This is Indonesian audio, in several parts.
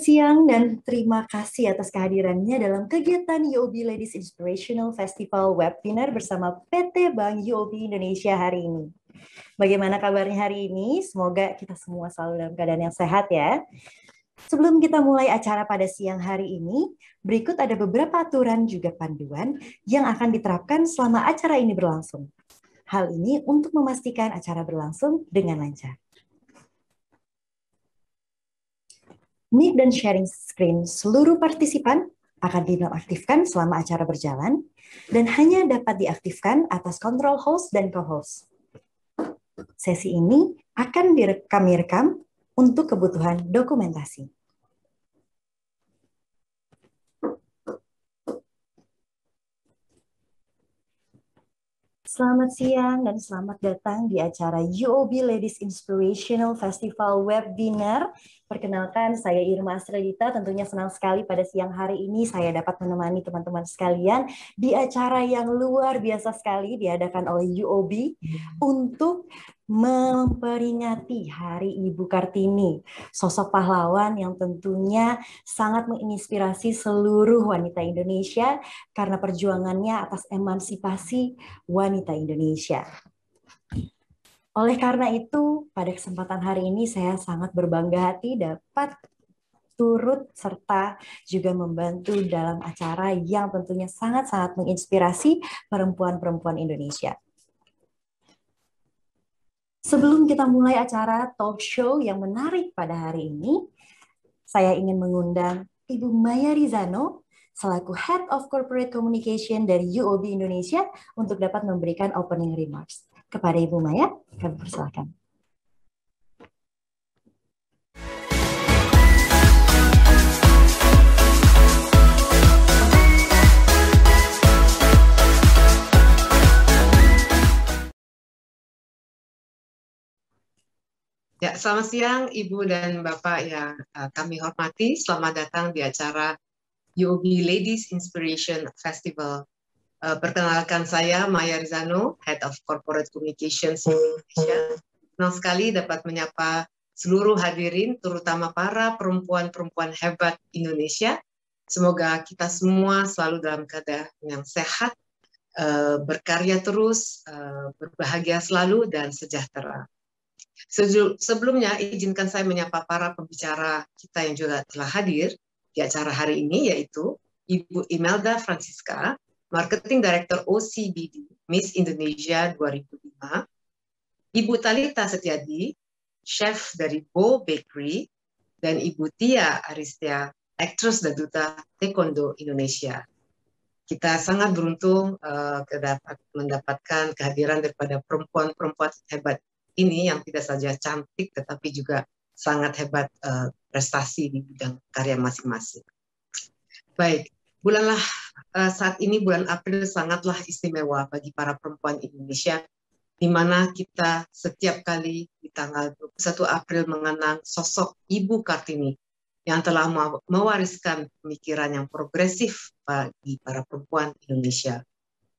siang dan terima kasih atas kehadirannya dalam kegiatan UOB Ladies Inspirational Festival Webinar bersama PT Bank UOB Indonesia hari ini. Bagaimana kabarnya hari ini? Semoga kita semua selalu dalam keadaan yang sehat ya. Sebelum kita mulai acara pada siang hari ini, berikut ada beberapa aturan juga panduan yang akan diterapkan selama acara ini berlangsung. Hal ini untuk memastikan acara berlangsung dengan lancar. Mic dan sharing screen seluruh partisipan akan dinonaktifkan selama acara berjalan dan hanya dapat diaktifkan atas kontrol host dan co-host. Sesi ini akan kami rekam untuk kebutuhan dokumentasi. Selamat siang dan selamat datang di acara UOB Ladies Inspirational Festival Webinar. Perkenalkan, saya Irma Asrelita. Tentunya senang sekali pada siang hari ini saya dapat menemani teman-teman sekalian di acara yang luar biasa sekali diadakan oleh UOB untuk memperingati Hari Ibu Kartini, sosok pahlawan yang tentunya sangat menginspirasi seluruh wanita Indonesia karena perjuangannya atas emansipasi wanita Indonesia. Oleh karena itu, pada kesempatan hari ini saya sangat berbangga hati dapat turut serta juga membantu dalam acara yang tentunya sangat-sangat menginspirasi perempuan-perempuan Indonesia. Sebelum kita mulai acara talk show yang menarik pada hari ini, saya ingin mengundang Ibu Maya Rizano selaku Head of Corporate Communication dari UOB Indonesia untuk dapat memberikan opening remarks. Kepada Ibu Maya, kami persilakan. Ya, selamat siang Ibu dan Bapak yang kami hormati. Selamat datang di acara UOB Ladies Inspiration Festival. Perkenalkan saya Maya Rizano, Head of Corporate Communications Indonesia. Senang sekali dapat menyapa seluruh hadirin, terutama para perempuan-perempuan hebat Indonesia. Semoga kita semua selalu dalam keadaan yang sehat, berkarya terus, berbahagia selalu, dan sejahtera. Sebelumnya, izinkan saya menyapa para pembicara kita yang juga telah hadir di acara hari ini, yaitu Ibu Imelda Francisca, Marketing Director OCBD Miss Indonesia 2005, Ibu Talita Setiadi, Chef dari Bo Bakery, dan Ibu Tia Aristia, Actress dan Duta Taekwondo Indonesia. Kita sangat beruntung mendapatkan kehadiran daripada perempuan-perempuan hebat ini yang tidak saja cantik tetapi juga sangat hebat prestasi di bidang karya masing-masing. Baik, saat ini bulan April sangatlah istimewa bagi para perempuan Indonesia, di mana kita setiap kali di tanggal 21 April mengenang sosok Ibu Kartini yang telah mewariskan pemikiran yang progresif bagi para perempuan Indonesia.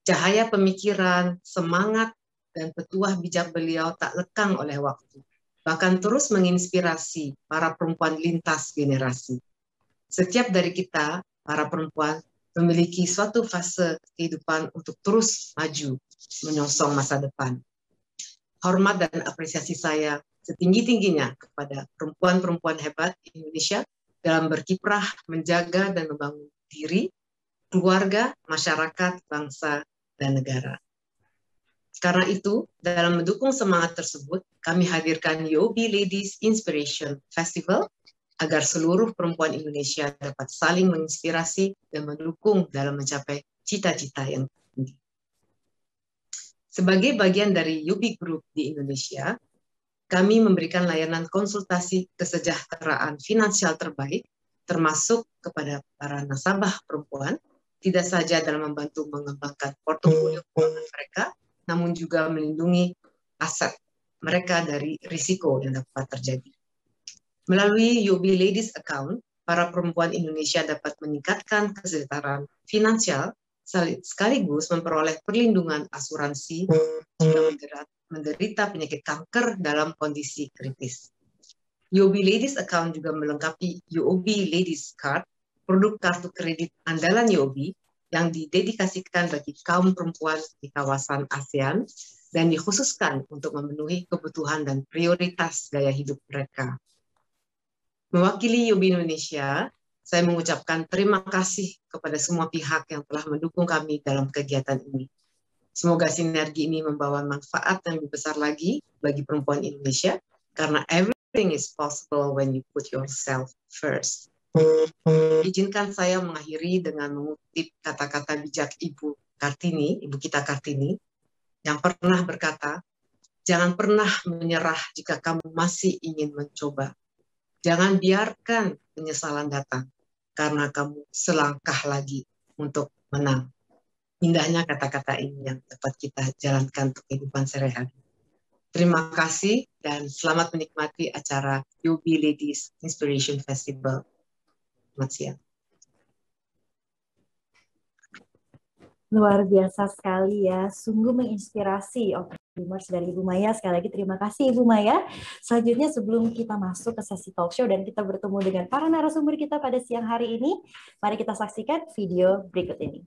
Cahaya pemikiran, semangat, dan petuah bijak beliau tak lekang oleh waktu, bahkan terus menginspirasi para perempuan lintas generasi. Setiap dari kita, para perempuan, memiliki suatu fase kehidupan untuk terus maju, menyongsong masa depan. Hormat dan apresiasi saya setinggi-tingginya kepada perempuan-perempuan hebat Indonesia dalam berkiprah, menjaga, dan membangun diri, keluarga, masyarakat, bangsa, dan negara. Karena itu, dalam mendukung semangat tersebut, kami hadirkan UOB Ladies Inspiration Festival agar seluruh perempuan Indonesia dapat saling menginspirasi dan mendukung dalam mencapai cita-cita yang tinggi. Sebagai bagian dari UOB Group di Indonesia, kami memberikan layanan konsultasi kesejahteraan finansial terbaik, termasuk kepada para nasabah perempuan, tidak saja dalam membantu mengembangkan portofolio keuangan mereka, namun juga melindungi aset mereka dari risiko yang dapat terjadi. Melalui UOB Ladies Account, para perempuan Indonesia dapat meningkatkan kesejahteraan finansial sekaligus memperoleh perlindungan asuransi jika menderita penyakit kanker dalam kondisi kritis. UOB Ladies Account juga melengkapi UOB Ladies Card, produk kartu kredit andalan UOB yang didedikasikan bagi kaum perempuan di kawasan ASEAN dan dikhususkan untuk memenuhi kebutuhan dan prioritas gaya hidup mereka. Mewakili UOB Indonesia, saya mengucapkan terima kasih kepada semua pihak yang telah mendukung kami dalam kegiatan ini. Semoga sinergi ini membawa manfaat yang lebih besar lagi bagi perempuan Indonesia, karena everything is possible when you put yourself first. Izinkan saya mengakhiri dengan mengutip kata-kata bijak Ibu Kartini, Ibu kita Kartini, yang pernah berkata, jangan pernah menyerah jika kamu masih ingin mencoba. Jangan biarkan penyesalan datang, karena kamu selangkah lagi untuk menang. Indahnya kata-kata ini yang dapat kita jalankan untuk kehidupan sehari-hari. Terima kasih dan selamat menikmati acara UOB Ladies Inspiration Festival. Selamat siang. Luar biasa sekali ya, sungguh menginspirasi Dreamers dari Ibu Maya. Sekali lagi terima kasih Ibu Maya. Selanjutnya sebelum kita masuk ke sesi talk show dan kita bertemu dengan para narasumber kita pada siang hari ini, mari kita saksikan video berikut ini.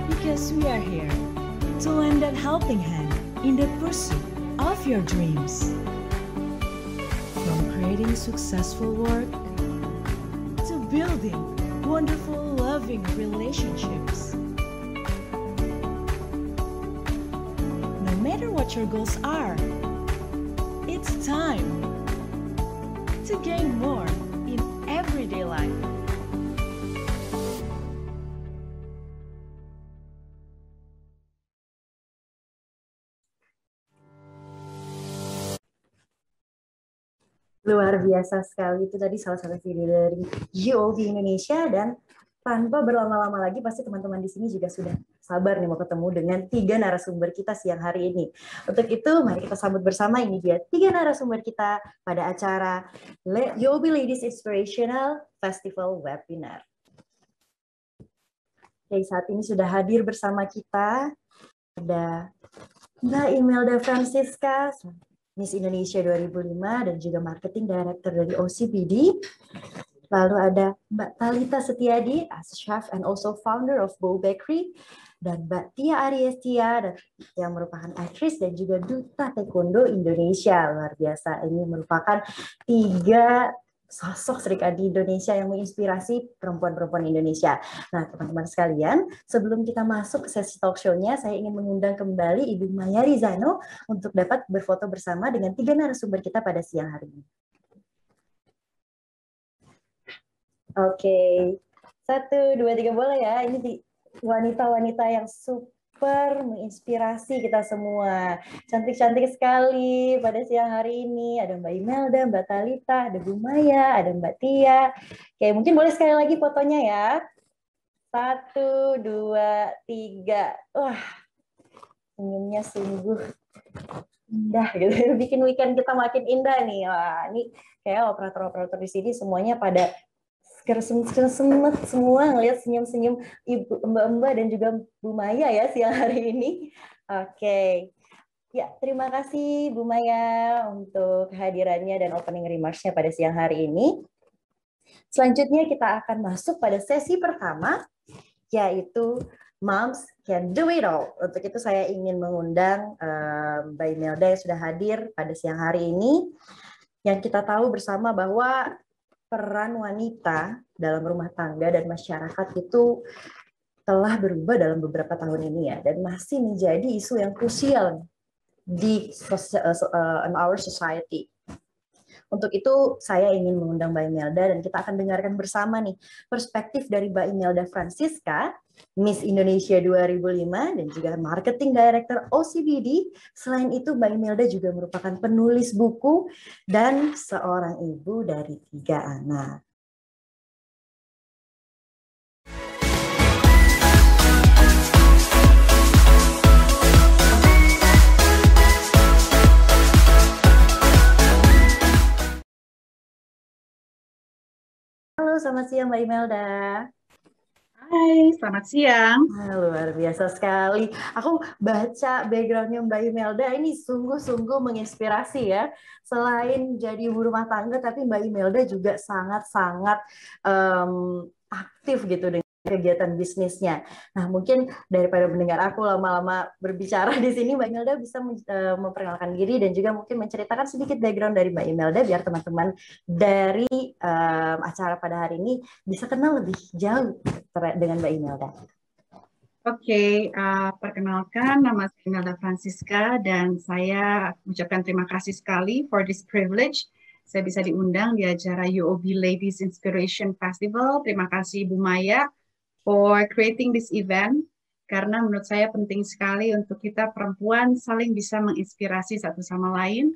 Because we are here to lend a helping hand in the pursuit of your dreams. From creating successful work to building wonderful, loving relationships. No matter what your goals are, it's time to gain more in everyday life. Luar biasa sekali, itu tadi salah satu video dari UOB Indonesia, dan tanpa berlama-lama lagi pasti teman-teman di sini juga sudah sabar nih mau ketemu dengan 3 narasumber kita siang hari ini. Untuk itu mari kita sambut bersama, ini dia 3 narasumber kita pada acara UOB Ladies Inspirational Festival Webinar. Oke, saat ini sudah hadir bersama kita ada Mbak Imelda Francisca, Miss Indonesia 2005 dan juga Marketing Director dari OCBD. Lalu ada Mbak Thalita Setiadi, as chef and also founder of Bow Bakery, dan Mbak Tia Ariestia yang merupakan aktris dan juga duta taekwondo Indonesia. Luar biasa, ini merupakan 3 sosok Sri Kandi Indonesia yang menginspirasi perempuan-perempuan Indonesia. Nah, teman-teman sekalian, sebelum kita masuk ke sesi talk show-nya, saya ingin mengundang kembali Ibu Maya Rizano untuk dapat berfoto bersama dengan 3 narasumber kita pada siang hari ini. Oke, 1, 2, 3 boleh ya. Ini wanita-wanita yang super menginspirasi kita semua. Cantik-cantik sekali pada siang hari ini. Ada Mbak Imelda, Mbak Thalita, ada Bu Maya, ada Mbak Tia. Oke, mungkin boleh sekali lagi fotonya ya. 1, 2, 3. Wah, senyumnya sungguh indah gitu. Bikin weekend kita makin indah nih. Wah, ini kayak operator-operator di sini semuanya pada keresemet semua ngelihat senyum-senyum Ibu Mbak-mbak dan juga Bu Maya ya siang hari ini. Oke. Ya, terima kasih Bu Maya untuk kehadirannya dan opening remarks-nya pada siang hari ini. Selanjutnya kita akan masuk pada sesi pertama, yaitu Moms Can Do It All. Untuk itu saya ingin mengundang Mbak Imelda yang sudah hadir pada siang hari ini. Yang kita tahu bersama bahwa peran wanita dalam rumah tangga dan masyarakat itu telah berubah dalam beberapa tahun ini ya, dan masih menjadi isu yang krusial di in our society. Untuk itu saya ingin mengundang Mbak Imelda dan kita akan dengarkan bersama nih perspektif dari Mbak Imelda Francisca, Miss Indonesia 2005 dan juga Marketing Director OCBD. Selain itu Mbak Imelda juga merupakan penulis buku dan seorang ibu dari 3 anak. Halo, selamat siang Mbak Imelda. Hai, selamat siang. Luar biasa sekali. Aku baca backgroundnya Mbak Imelda, ini sungguh-sungguh menginspirasi ya. Selain jadi ibu rumah tangga, tapi Mbak Imelda juga sangat-sangat aktif gitu dengan kegiatan bisnisnya. Nah, mungkin daripada mendengar aku lama-lama berbicara di sini, Mbak Imelda bisa memperkenalkan diri dan juga mungkin menceritakan sedikit background dari Mbak Imelda biar teman-teman dari acara pada hari ini bisa kenal lebih jauh dengan Mbak Imelda. Oke, perkenalkan nama saya Imelda Francisca dan saya mengucapkan terima kasih sekali for this privilege. Saya bisa diundang di acara UOB Ladies Inspiration Festival. Terima kasih Bu Maya for creating this event, karena menurut saya penting sekali untuk kita perempuan saling bisa menginspirasi satu sama lain.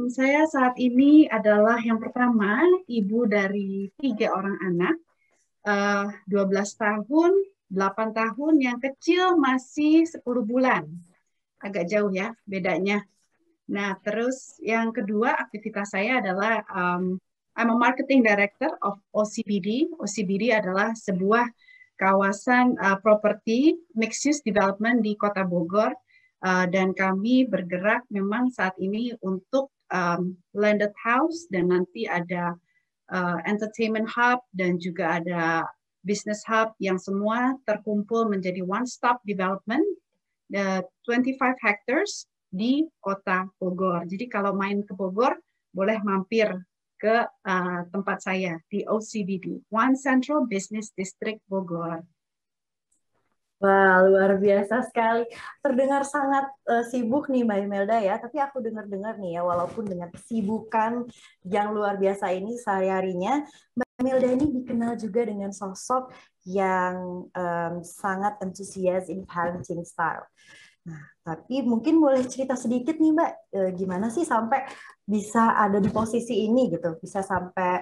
Saya saat ini adalah yang pertama ibu dari 3 orang anak, 12 tahun, 8 tahun, yang kecil masih 10 bulan. Agak jauh ya bedanya. Nah, terus yang kedua aktivitas saya adalah I'm a marketing director of OCBD. OCBD adalah sebuah kawasan properti mixed use development di Kota Bogor, dan kami bergerak memang saat ini untuk landed house dan nanti ada entertainment hub dan juga ada business hub yang semua terkumpul menjadi one stop development 25 hectares di Kota Bogor. Jadi kalau main ke Bogor boleh mampir ke tempat saya di OCBD, One Central Business District Bogor. Wah, luar biasa sekali. Terdengar sangat sibuk nih Mbak Imelda ya, tapi aku dengar-dengar nih ya, walaupun dengan kesibukan yang luar biasa ini sehari-harinya, Mbak Imelda ini dikenal juga dengan sosok yang sangat antusias in parenting style. Nah, tapi mungkin boleh cerita sedikit nih Mbak, gimana sih sampai bisa ada di posisi ini gitu, bisa sampai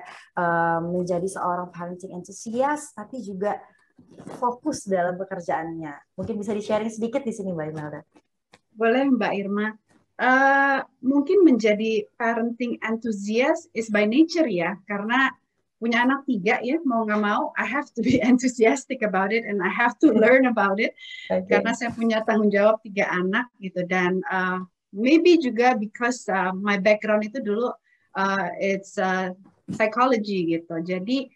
menjadi seorang parenting enthusiast, tapi juga fokus dalam pekerjaannya. Mungkin bisa di-sharing sedikit di sini Mbak Imelda. Boleh Mbak Irma. Mungkin menjadi parenting enthusiast is by nature ya, karena punya anak 3 ya, mau nggak mau, I have to be enthusiastic about it and I have to learn about it. Okay. Karena saya punya tanggung jawab 3 anak gitu, dan maybe juga because my background itu dulu it's psychology gitu. Jadi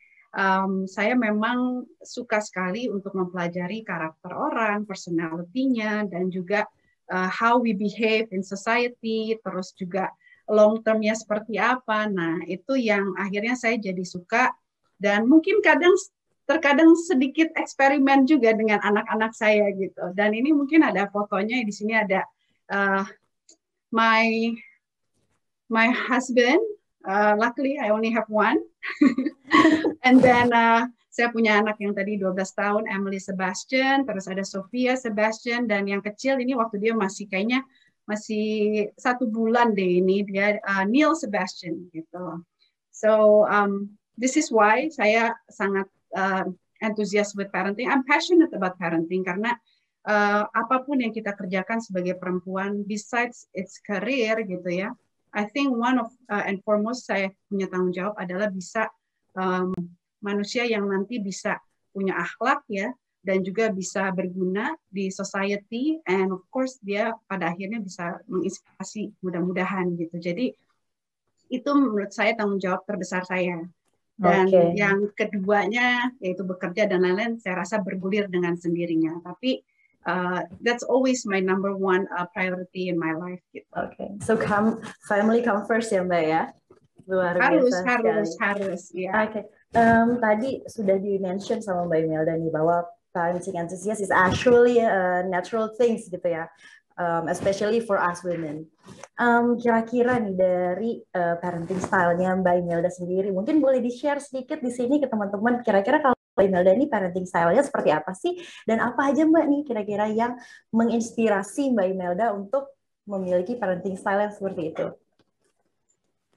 saya memang suka sekali untuk mempelajari karakter orang, personality-nya, dan juga how we behave in society, terus juga long term-nya seperti apa. Nah, itu yang akhirnya saya jadi suka, dan mungkin terkadang sedikit eksperimen juga dengan anak-anak saya gitu. Dan ini mungkin ada fotonya, di sini ada my husband. Luckily I only have one. And then saya punya anak yang tadi 12 tahun, Emily Sebastian, terus ada Sophia Sebastian, dan yang kecil ini waktu dia masih kayaknya masih 1 bulan deh ini, dia Neil Sebastian gitu. So this is why saya sangat enthusiastic with parenting. I'm passionate about parenting karena apapun yang kita kerjakan sebagai perempuan, besides its career gitu ya, I think one of and foremost saya punya tanggung jawab adalah bisa manusia yang nanti bisa punya akhlak ya, dan juga bisa berguna di society, and of course dia pada akhirnya bisa menginspirasi mudah-mudahan gitu. Jadi itu menurut saya tanggung jawab terbesar saya. Dan yang keduanya yaitu bekerja dan lain-lain, saya rasa bergulir dengan sendirinya. Tapi that's always my number one priority in my life. Gitu. So family come first ya Mbak ya? Luar biasa harus ya. Tadi sudah di-mention sama Mbak Imelda nih bahwa parenting enthusiast is actually natural things gitu ya. especially for us women. Kira-kira nih dari parenting style-nya Mbak Imelda sendiri, mungkin boleh di-share sedikit di sini ke teman-teman, kira-kira kalau Mbak Imelda ini parenting style-nya seperti apa sih? Dan apa aja Mbak nih kira-kira yang menginspirasi Mbak Imelda untuk memiliki parenting style yang seperti itu?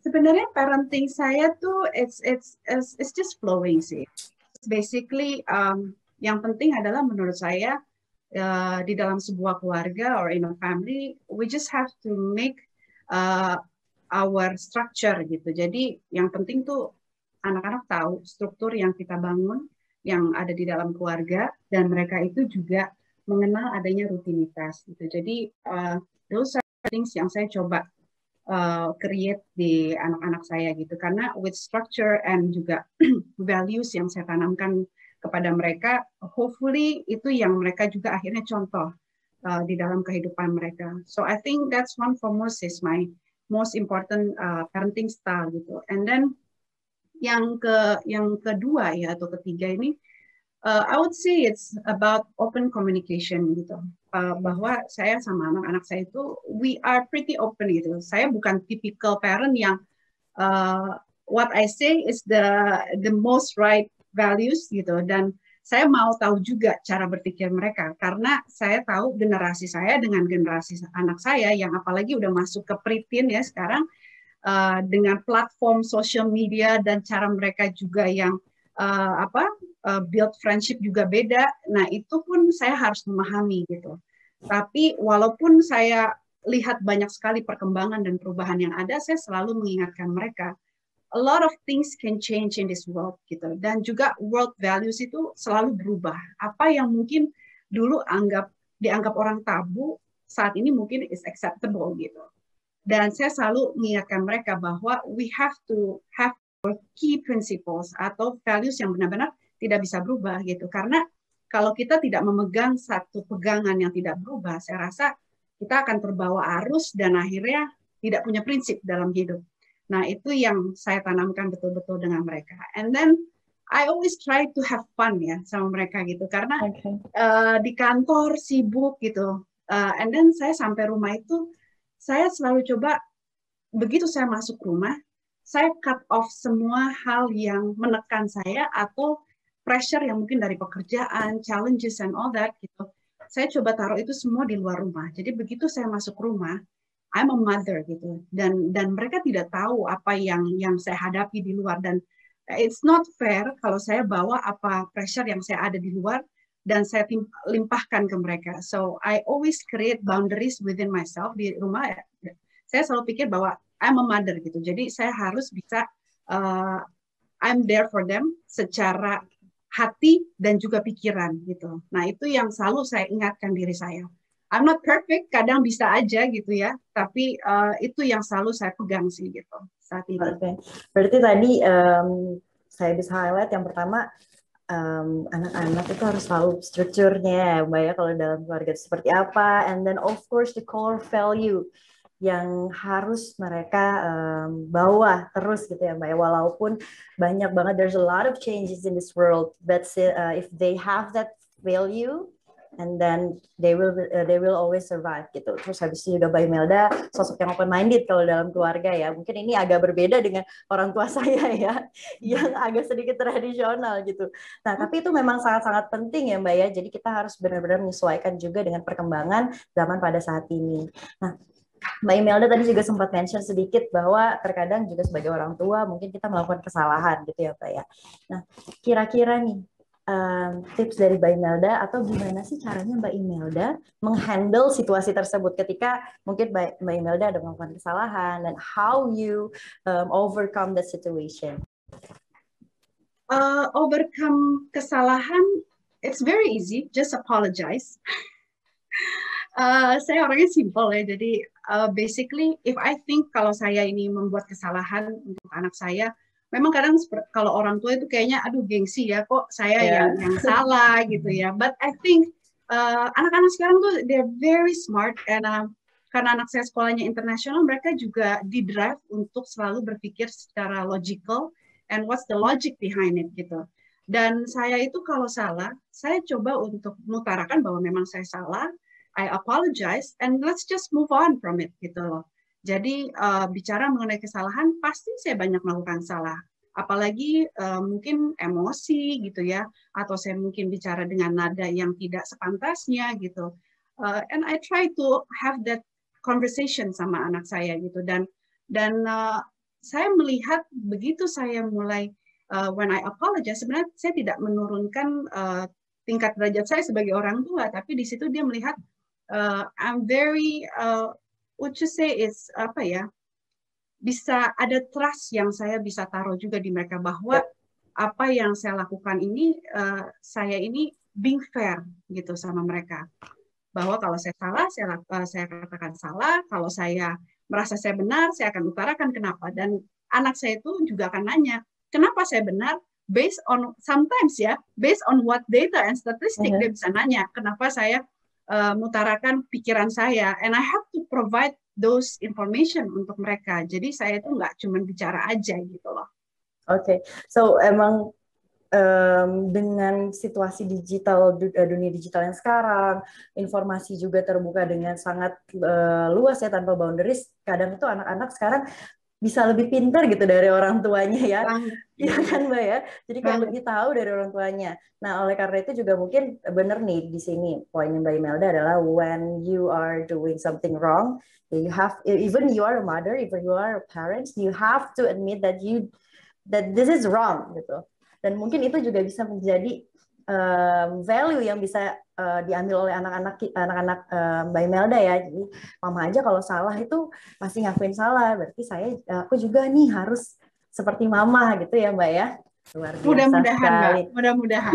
Sebenarnya parenting saya tuh it's just flowing sih. Basically yang penting adalah menurut saya di dalam sebuah keluarga or in a family, we just have to make our structure gitu. Jadi yang penting tuh anak-anak tahu struktur yang kita bangun yang ada di dalam keluarga, dan mereka itu juga mengenal adanya rutinitas gitu. Jadi those are things yang saya coba create di anak-anak saya gitu. Karena with structure and juga values yang saya tanamkan kepada mereka, hopefully itu yang mereka juga akhirnya contoh di dalam kehidupan mereka. So I think that's one foremost is my most important parenting style gitu. And then yang kedua ya atau ketiga ini, I would say it's about open communication gitu. Bahwa saya sama anak-anak saya itu we are pretty open gitu. Saya bukan typical parent yang what I say is the most right values gitu, dan saya mau tahu juga cara berpikir mereka karena saya tahu generasi saya dengan generasi anak saya yang apalagi udah masuk ke preteen ya sekarang, dengan platform social media dan cara mereka juga yang build friendship juga beda. Nah itu pun saya harus memahami gitu. Tapi walaupun saya lihat banyak sekali perkembangan dan perubahan yang ada, saya selalu mengingatkan mereka a lot of things can change in this world gitu, dan juga world values itu selalu berubah. Apa yang mungkin dulu dianggap orang tabu, saat ini mungkin is acceptable gitu. Dan saya selalu mengingatkan mereka bahwa we have to have key principles atau values yang benar-benar tidak bisa berubah gitu. Karena kalau kita tidak memegang satu pegangan yang tidak berubah, saya rasa kita akan terbawa arus dan akhirnya tidak punya prinsip dalam hidup. Nah, itu yang saya tanamkan betul-betul dengan mereka. And then I always try to have fun ya sama mereka gitu. Karena di kantor sibuk gitu. And then saya sampai rumah itu, saya selalu coba, begitu saya masuk rumah, saya cut off semua hal yang menekan saya atau pressure yang mungkin dari pekerjaan, challenges and all that gitu. Saya coba taruh itu semua di luar rumah. Jadi begitu saya masuk rumah, I'm a mother gitu, dan mereka tidak tahu apa yang saya hadapi di luar, dan it's not fair kalau saya bawa apa pressure yang saya ada di luar dan saya limpahkan ke mereka. So I always create boundaries within myself di rumah. Saya selalu pikir bahwa I'm a mother gitu, jadi saya harus bisa I'm there for them secara hati dan juga pikiran gitu. Nah itu yang selalu saya ingatkan diri saya. I'm not perfect, kadang bisa aja gitu ya, tapi itu yang selalu saya pegang sih gitu saat ini. Okay. Berarti tadi saya bisa highlight yang pertama, anak-anak itu harus tahu strukturnya Mbak ya, kalau dalam keluarga itu seperti apa, and then of course the core value yang harus mereka bawa terus gitu ya Mbak ya, walaupun banyak banget, there's a lot of changes in this world, but if they have that value, and then they will always survive gitu. Terus habis itu juga Mbak Imelda sosok yang open minded kalau dalam keluarga ya. Mungkin ini agak berbeda dengan orang tua saya ya, yang agak sedikit tradisional gitu. Nah tapi itu memang sangat-sangat penting ya Mbak ya. Jadi kita harus benar-benar menyesuaikan juga dengan perkembangan zaman pada saat ini. Nah Mbak Imelda tadi juga sempat mention sedikit bahwa terkadang juga sebagai orang tua mungkin kita melakukan kesalahan gitu ya Mbak ya. Nah kira-kira nih tips dari Mbak Imelda atau gimana sih caranya Mbak Imelda menghandle situasi tersebut ketika mungkin Mbak Imelda ada melakukan kesalahan, dan how you overcome the situation? Overcome kesalahan, it's very easy, just apologize. Saya orangnya simple ya, jadi basically if I think kalau saya ini membuat kesalahan untuk anak saya, memang kadang kalau orang tua itu kayaknya aduh gengsi ya, kok saya yang salah gitu ya. But I think anak-anak sekarang tuh they're very smart, and karena anak saya sekolahnya internasional, mereka juga di-drive untuk selalu berpikir secara logical and what's the logic behind it gitu. Dan saya itu kalau salah, saya coba untuk mengutarakan bahwa memang saya salah, I apologize and let's just move on from it gitu loh. Jadi bicara mengenai kesalahan pasti saya banyak melakukan salah. Apalagi mungkin emosi gitu ya, atau saya mungkin bicara dengan nada yang tidak sepantasnya gitu. And I try to have that conversation sama anak saya gitu, dan saya melihat begitu saya mulai when I apologize, sebenarnya saya tidak menurunkan tingkat derajat saya sebagai orang tua, tapi di situ dia melihat I'm very what you say is apa ya, bisa ada trust yang saya bisa taruh juga di mereka bahwa apa yang saya lakukan ini saya ini being fair gitu sama mereka, bahwa kalau saya salah saya katakan salah, kalau saya merasa saya benar saya akan utarakan kenapa, dan anak saya itu juga akan nanya kenapa saya benar based on sometimes ya based on what data and statistic. Dia bisa nanya kenapa saya mengutarakan pikiran saya, and I have to provide those information untuk mereka. Jadi saya itu nggak cuma bicara aja gitu loh. Oke, so emang dengan situasi digital, dunia digital yang sekarang, informasi juga terbuka dengan sangat luas ya, tanpa boundaries. Kadang itu anak-anak sekarang bisa lebih pintar gitu dari orang tuanya ya, iya kan Mbak ya. Jadi kayak lebih tahu dari orang tuanya. Nah oleh karena itu juga mungkin benar nih di sini poinnya Mbak Imelda adalah when you are doing something wrong, you have, even you are a mother, even you are a parent, you have to admit that this is wrong gitu. Dan mungkin itu juga bisa menjadi value yang bisa diambil oleh anak-anak Mbak Imelda ya. Jadi mama aja kalau salah itu pasti ngakuin salah, berarti aku juga nih harus seperti mama gitu ya Mbak ya. Luar biasa sekali. Mudah-mudahan.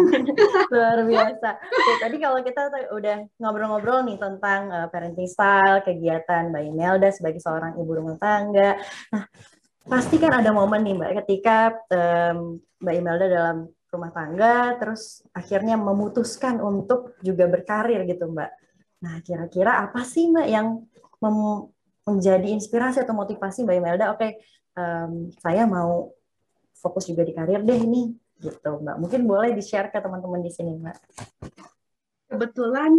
Luar biasa. Oke, tadi kalau kita udah ngobrol-ngobrol nih tentang parenting style, kegiatan Mbak Imelda sebagai seorang ibu rumah tangga. Nah, pasti kan ada momen nih Mbak ketika Mbak Imelda dalam rumah tangga terus akhirnya memutuskan untuk juga berkarir gitu Mbak. Nah, kira-kira apa sih Mbak yang menjadi inspirasi atau motivasi Mbak Imelda? Oke, saya mau fokus juga di karir deh ini gitu Mbak. Mungkin boleh di-share ke teman-teman di sini Mbak. Kebetulan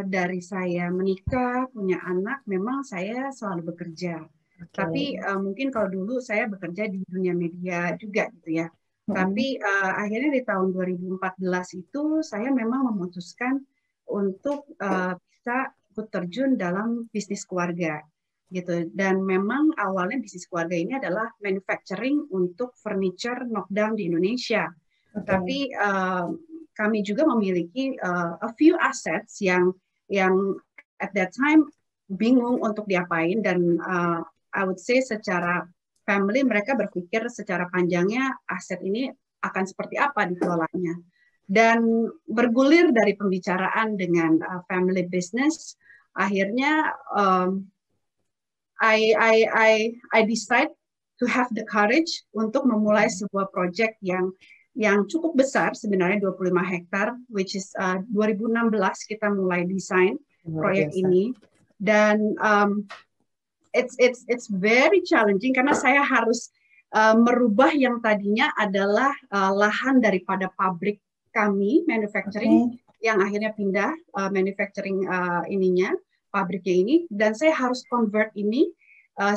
dari saya menikah, punya anak, memang saya selalu bekerja. Tapi mungkin kalau dulu saya bekerja di dunia media juga gitu ya. Tapi akhirnya di tahun 2014 itu saya memang memutuskan untuk bisa ikut terjun dalam bisnis keluarga gitu. Dan memang awalnya bisnis keluarga ini adalah manufacturing untuk furniture knockdown di Indonesia. Tapi kami juga memiliki a few assets yang at that time bingung untuk diapain, dan I would say secara family mereka berpikir secara panjangnya aset ini akan seperti apa dikelolanya. Dan bergulir dari pembicaraan dengan family business, akhirnya I decide to have the courage untuk memulai sebuah project yang cukup besar sebenarnya, 25 hektar, which is 2016 kita mulai desain proyek ini, dan it's very challenging karena saya harus merubah yang tadinya adalah lahan daripada pabrik kami manufacturing yang akhirnya pindah manufacturing pabriknya ini, dan saya harus convert ini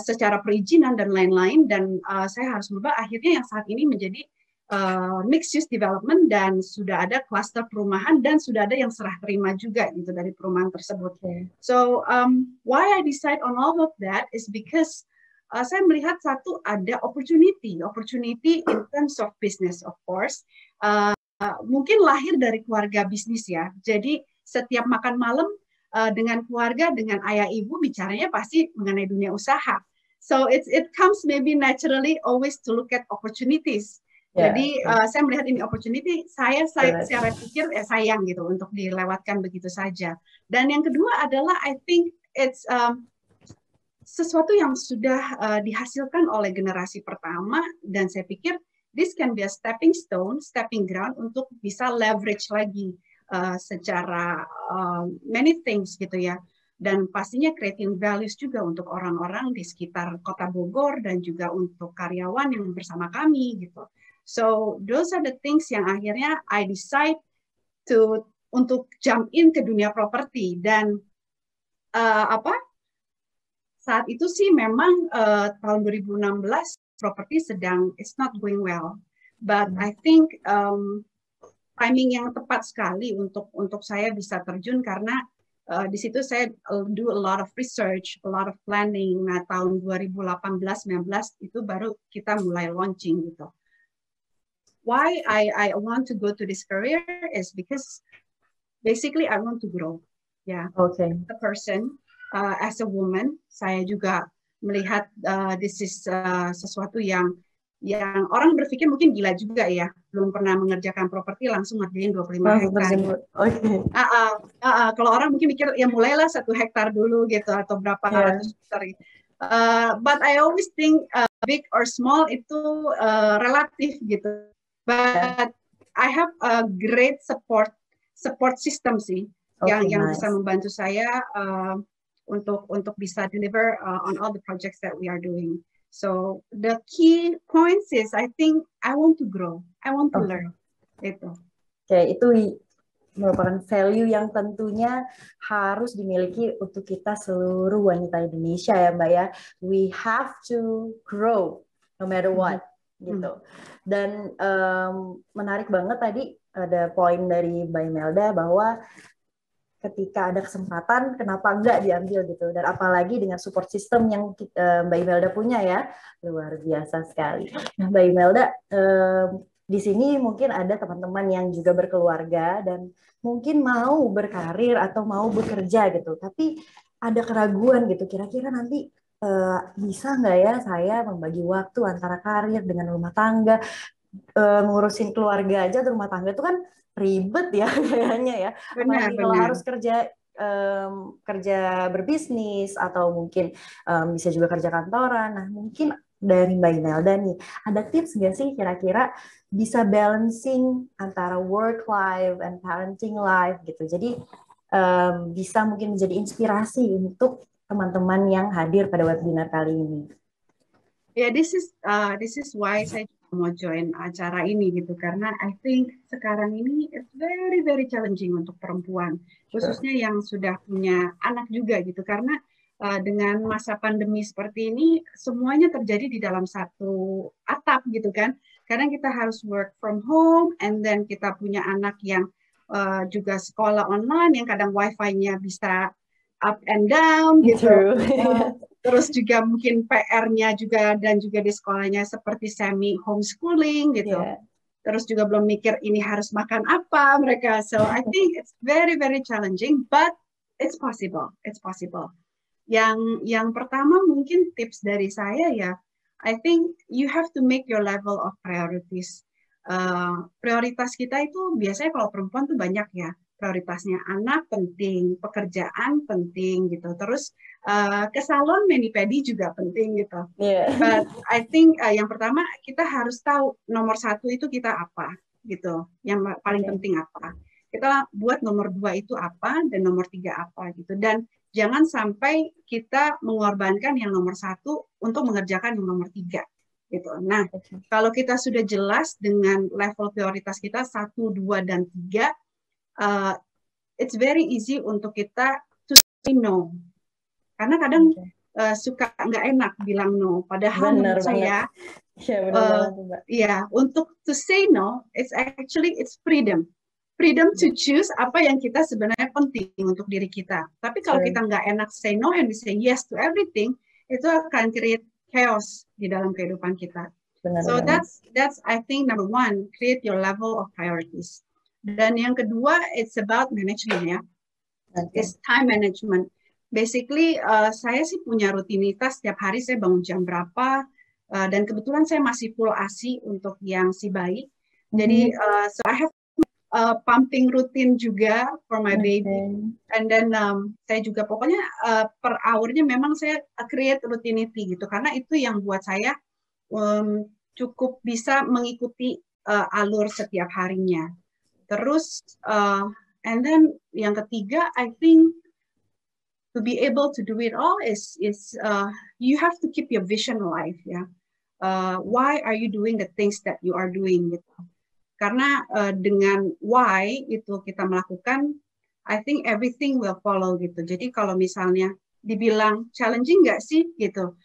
secara perizinan dan lain-lain, dan saya harus merubah akhirnya yang saat ini menjadi mixed use development, dan sudah ada klaster perumahan dan sudah ada yang serah terima juga gitu dari perumahan tersebut. So why I decide on all of that is because saya melihat satu, ada opportunity in terms of business, of course. Mungkin lahir dari keluarga bisnis ya. Jadi setiap makan malam dengan keluarga, dengan ayah ibu bicaranya pasti mengenai dunia usaha. So it comes maybe naturally always to look at opportunities. Jadi saya melihat ini opportunity, saya pikir sayang gitu untuk dilewatkan begitu saja. Dan yang kedua adalah I think it's sesuatu yang sudah dihasilkan oleh generasi pertama, dan saya pikir this can be a stepping ground untuk bisa leverage lagi secara many things gitu ya. Dan pastinya creating values juga untuk orang-orang di sekitar Kota Bogor dan juga untuk karyawan yang bersama kami gitu. So those are the things yang akhirnya I decide untuk jump in ke dunia properti. Dan apa saat itu sih memang tahun 2016 properti sedang it's not going well, but I think timing yang tepat sekali untuk saya bisa terjun karena di situ saya do a lot of research, a lot of planning. Nah tahun 2018-19 itu baru kita mulai launching gitu. Why I want to go to this career is because basically I want to grow, yeah. Okay. As a person, as a woman, saya juga melihat this is sesuatu yang orang berpikir mungkin gila juga ya, belum pernah mengerjakan properti langsung ngerjain 25 hektar. Okay. Kalau orang mungkin mikir ya mulailah 1 hektar dulu gitu atau berapa ratus hektar. But I always think big or small itu relatif gitu. But I have a great support system sih yang bisa membantu saya untuk bisa deliver on all the projects that we are doing. So the key points is I think I want to grow, I want to learn. Itu. Itu merupakan value yang tentunya harus dimiliki untuk kita seluruh wanita Indonesia ya Mbak ya. We have to grow no matter what. Gitu. Dan menarik banget tadi ada poin dari Mbak Imelda bahwa ketika ada kesempatan kenapa enggak diambil gitu, dan apalagi dengan support system yang Mbak Imelda punya ya, luar biasa sekali. Nah Mbak Imelda, di sini mungkin ada teman-teman yang juga berkeluarga dan mungkin mau berkarir atau mau bekerja gitu, tapi ada keraguan gitu, kira-kira nanti bisa nggak ya saya membagi waktu antara karir dengan rumah tangga, ngurusin keluarga aja atau rumah tangga itu kan ribet ya kayaknya ya. Apalagi kalau harus kerja berbisnis atau mungkin bisa juga kerja kantoran. Nah mungkin dari Mbak Imelda nih, ada tips nggak sih kira-kira bisa balancing antara work life and parenting life gitu. Jadi bisa mungkin menjadi inspirasi untuk teman-teman yang hadir pada webinar kali ini. Ya, this is why saya mau join acara ini gitu, karena I think sekarang ini it's very very challenging untuk perempuan, khususnya yang sudah punya anak juga gitu, karena dengan masa pandemi seperti ini semuanya terjadi di dalam satu atap gitu kan. Kadang kita harus work from home, and then kita punya anak yang juga sekolah online yang kadang wifi-nya bisa up and down gitu. Terus juga mungkin PR-nya juga dan juga di sekolahnya seperti semi homeschooling gitu. Terus juga belum mikir ini harus makan apa mereka. So I think it's very very challenging, but it's possible. It's possible. Yang pertama mungkin tips dari saya ya, I think you have to make your level of priorities. Prioritas kita itu biasanya kalau perempuan tuh banyak ya. Prioritasnya anak penting, pekerjaan penting gitu. Terus ke salon mani-pedi juga penting gitu. But I think yang pertama kita harus tahu nomor 1 itu kita apa gitu. Yang paling penting apa. Kita buat nomor 2 itu apa dan nomor 3 apa gitu. Dan jangan sampai kita mengorbankan yang nomor 1 untuk mengerjakan yang nomor 3 gitu. Nah, kalau kita sudah jelas dengan level prioritas kita 1, 2 dan 3, it's very easy untuk kita to say no. Karena kadang suka nggak enak bilang no. Padahal menurut saya, untuk to say no, it's freedom. Freedom to choose apa yang kita sebenarnya penting untuk diri kita. Tapi kalau kita nggak enak say no and we say yes to everything, itu akan create chaos di dalam kehidupan kita. So that's I think number 1, create your level of priorities. Dan yang kedua, it's about management ya. It's time management. Basically, saya sih punya rutinitas setiap hari saya bangun jam berapa, dan kebetulan saya masih full ASI untuk yang si bayi. Jadi, so I have pumping rutin juga for my baby. And then saya juga pokoknya per hour-nya memang saya create routinity gitu, karena itu yang buat saya cukup bisa mengikuti alur setiap harinya. Terus, and then yang ketiga, I think to be able to do it all is you have to keep your vision alive ya. Why are you doing the things that you are doing gitu? Karena dengan why itu kita melakukan, I think everything will follow gitu. Jadi kalau misalnya dibilang challenging nggak sih gitu,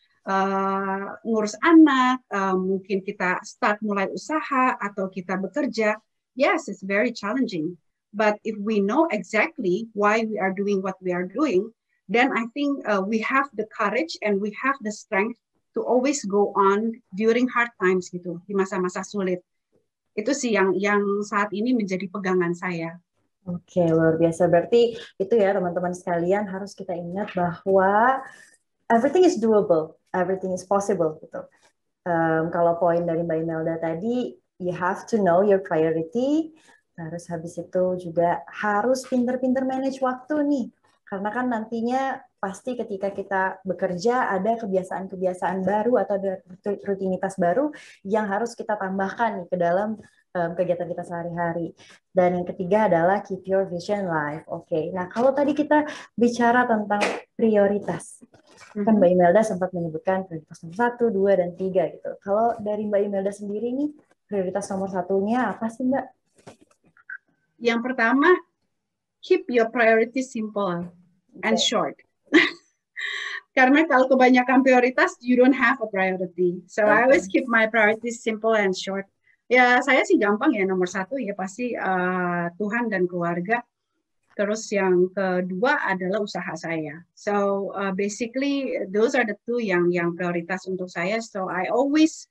ngurus anak, mungkin kita start mulai usaha atau kita bekerja, yes, it's very challenging. But if we know exactly why we are doing what we are doing, then I think we have the courage and we have the strength to always go on during hard times gitu, di masa-masa sulit. Itu sih yang saat ini menjadi pegangan saya. Oke, luar biasa. Berarti itu ya teman-teman sekalian, harus kita ingat bahwa everything is doable, everything is possible gitu. Kalau poin dari Mbak Imelda tadi, you have to know your priority. Terus habis itu juga harus pinter-pinter manage waktu nih. Karena kan nantinya pasti ketika kita bekerja ada kebiasaan-kebiasaan baru atau ada rutinitas baru yang harus kita tambahkan nih ke dalam kegiatan kita sehari-hari. Dan yang ketiga adalah keep your vision live. Oke. Nah, kalau tadi kita bicara tentang prioritas, kan Mbak Imelda sempat menyebutkan prioritas nomor 1, 2, dan 3 gitu. Kalau dari Mbak Imelda sendiri nih, prioritas nomor 1-nya apa sih, Mbak? Yang pertama, keep your priorities simple and short. Karena kalau kebanyakan prioritas, you don't have a priority. So I always keep my priorities simple and short. Ya, saya sih gampang ya, nomor 1 ya pasti Tuhan dan keluarga. Terus yang kedua adalah usaha saya. So basically those are the 2 yang prioritas untuk saya. So I always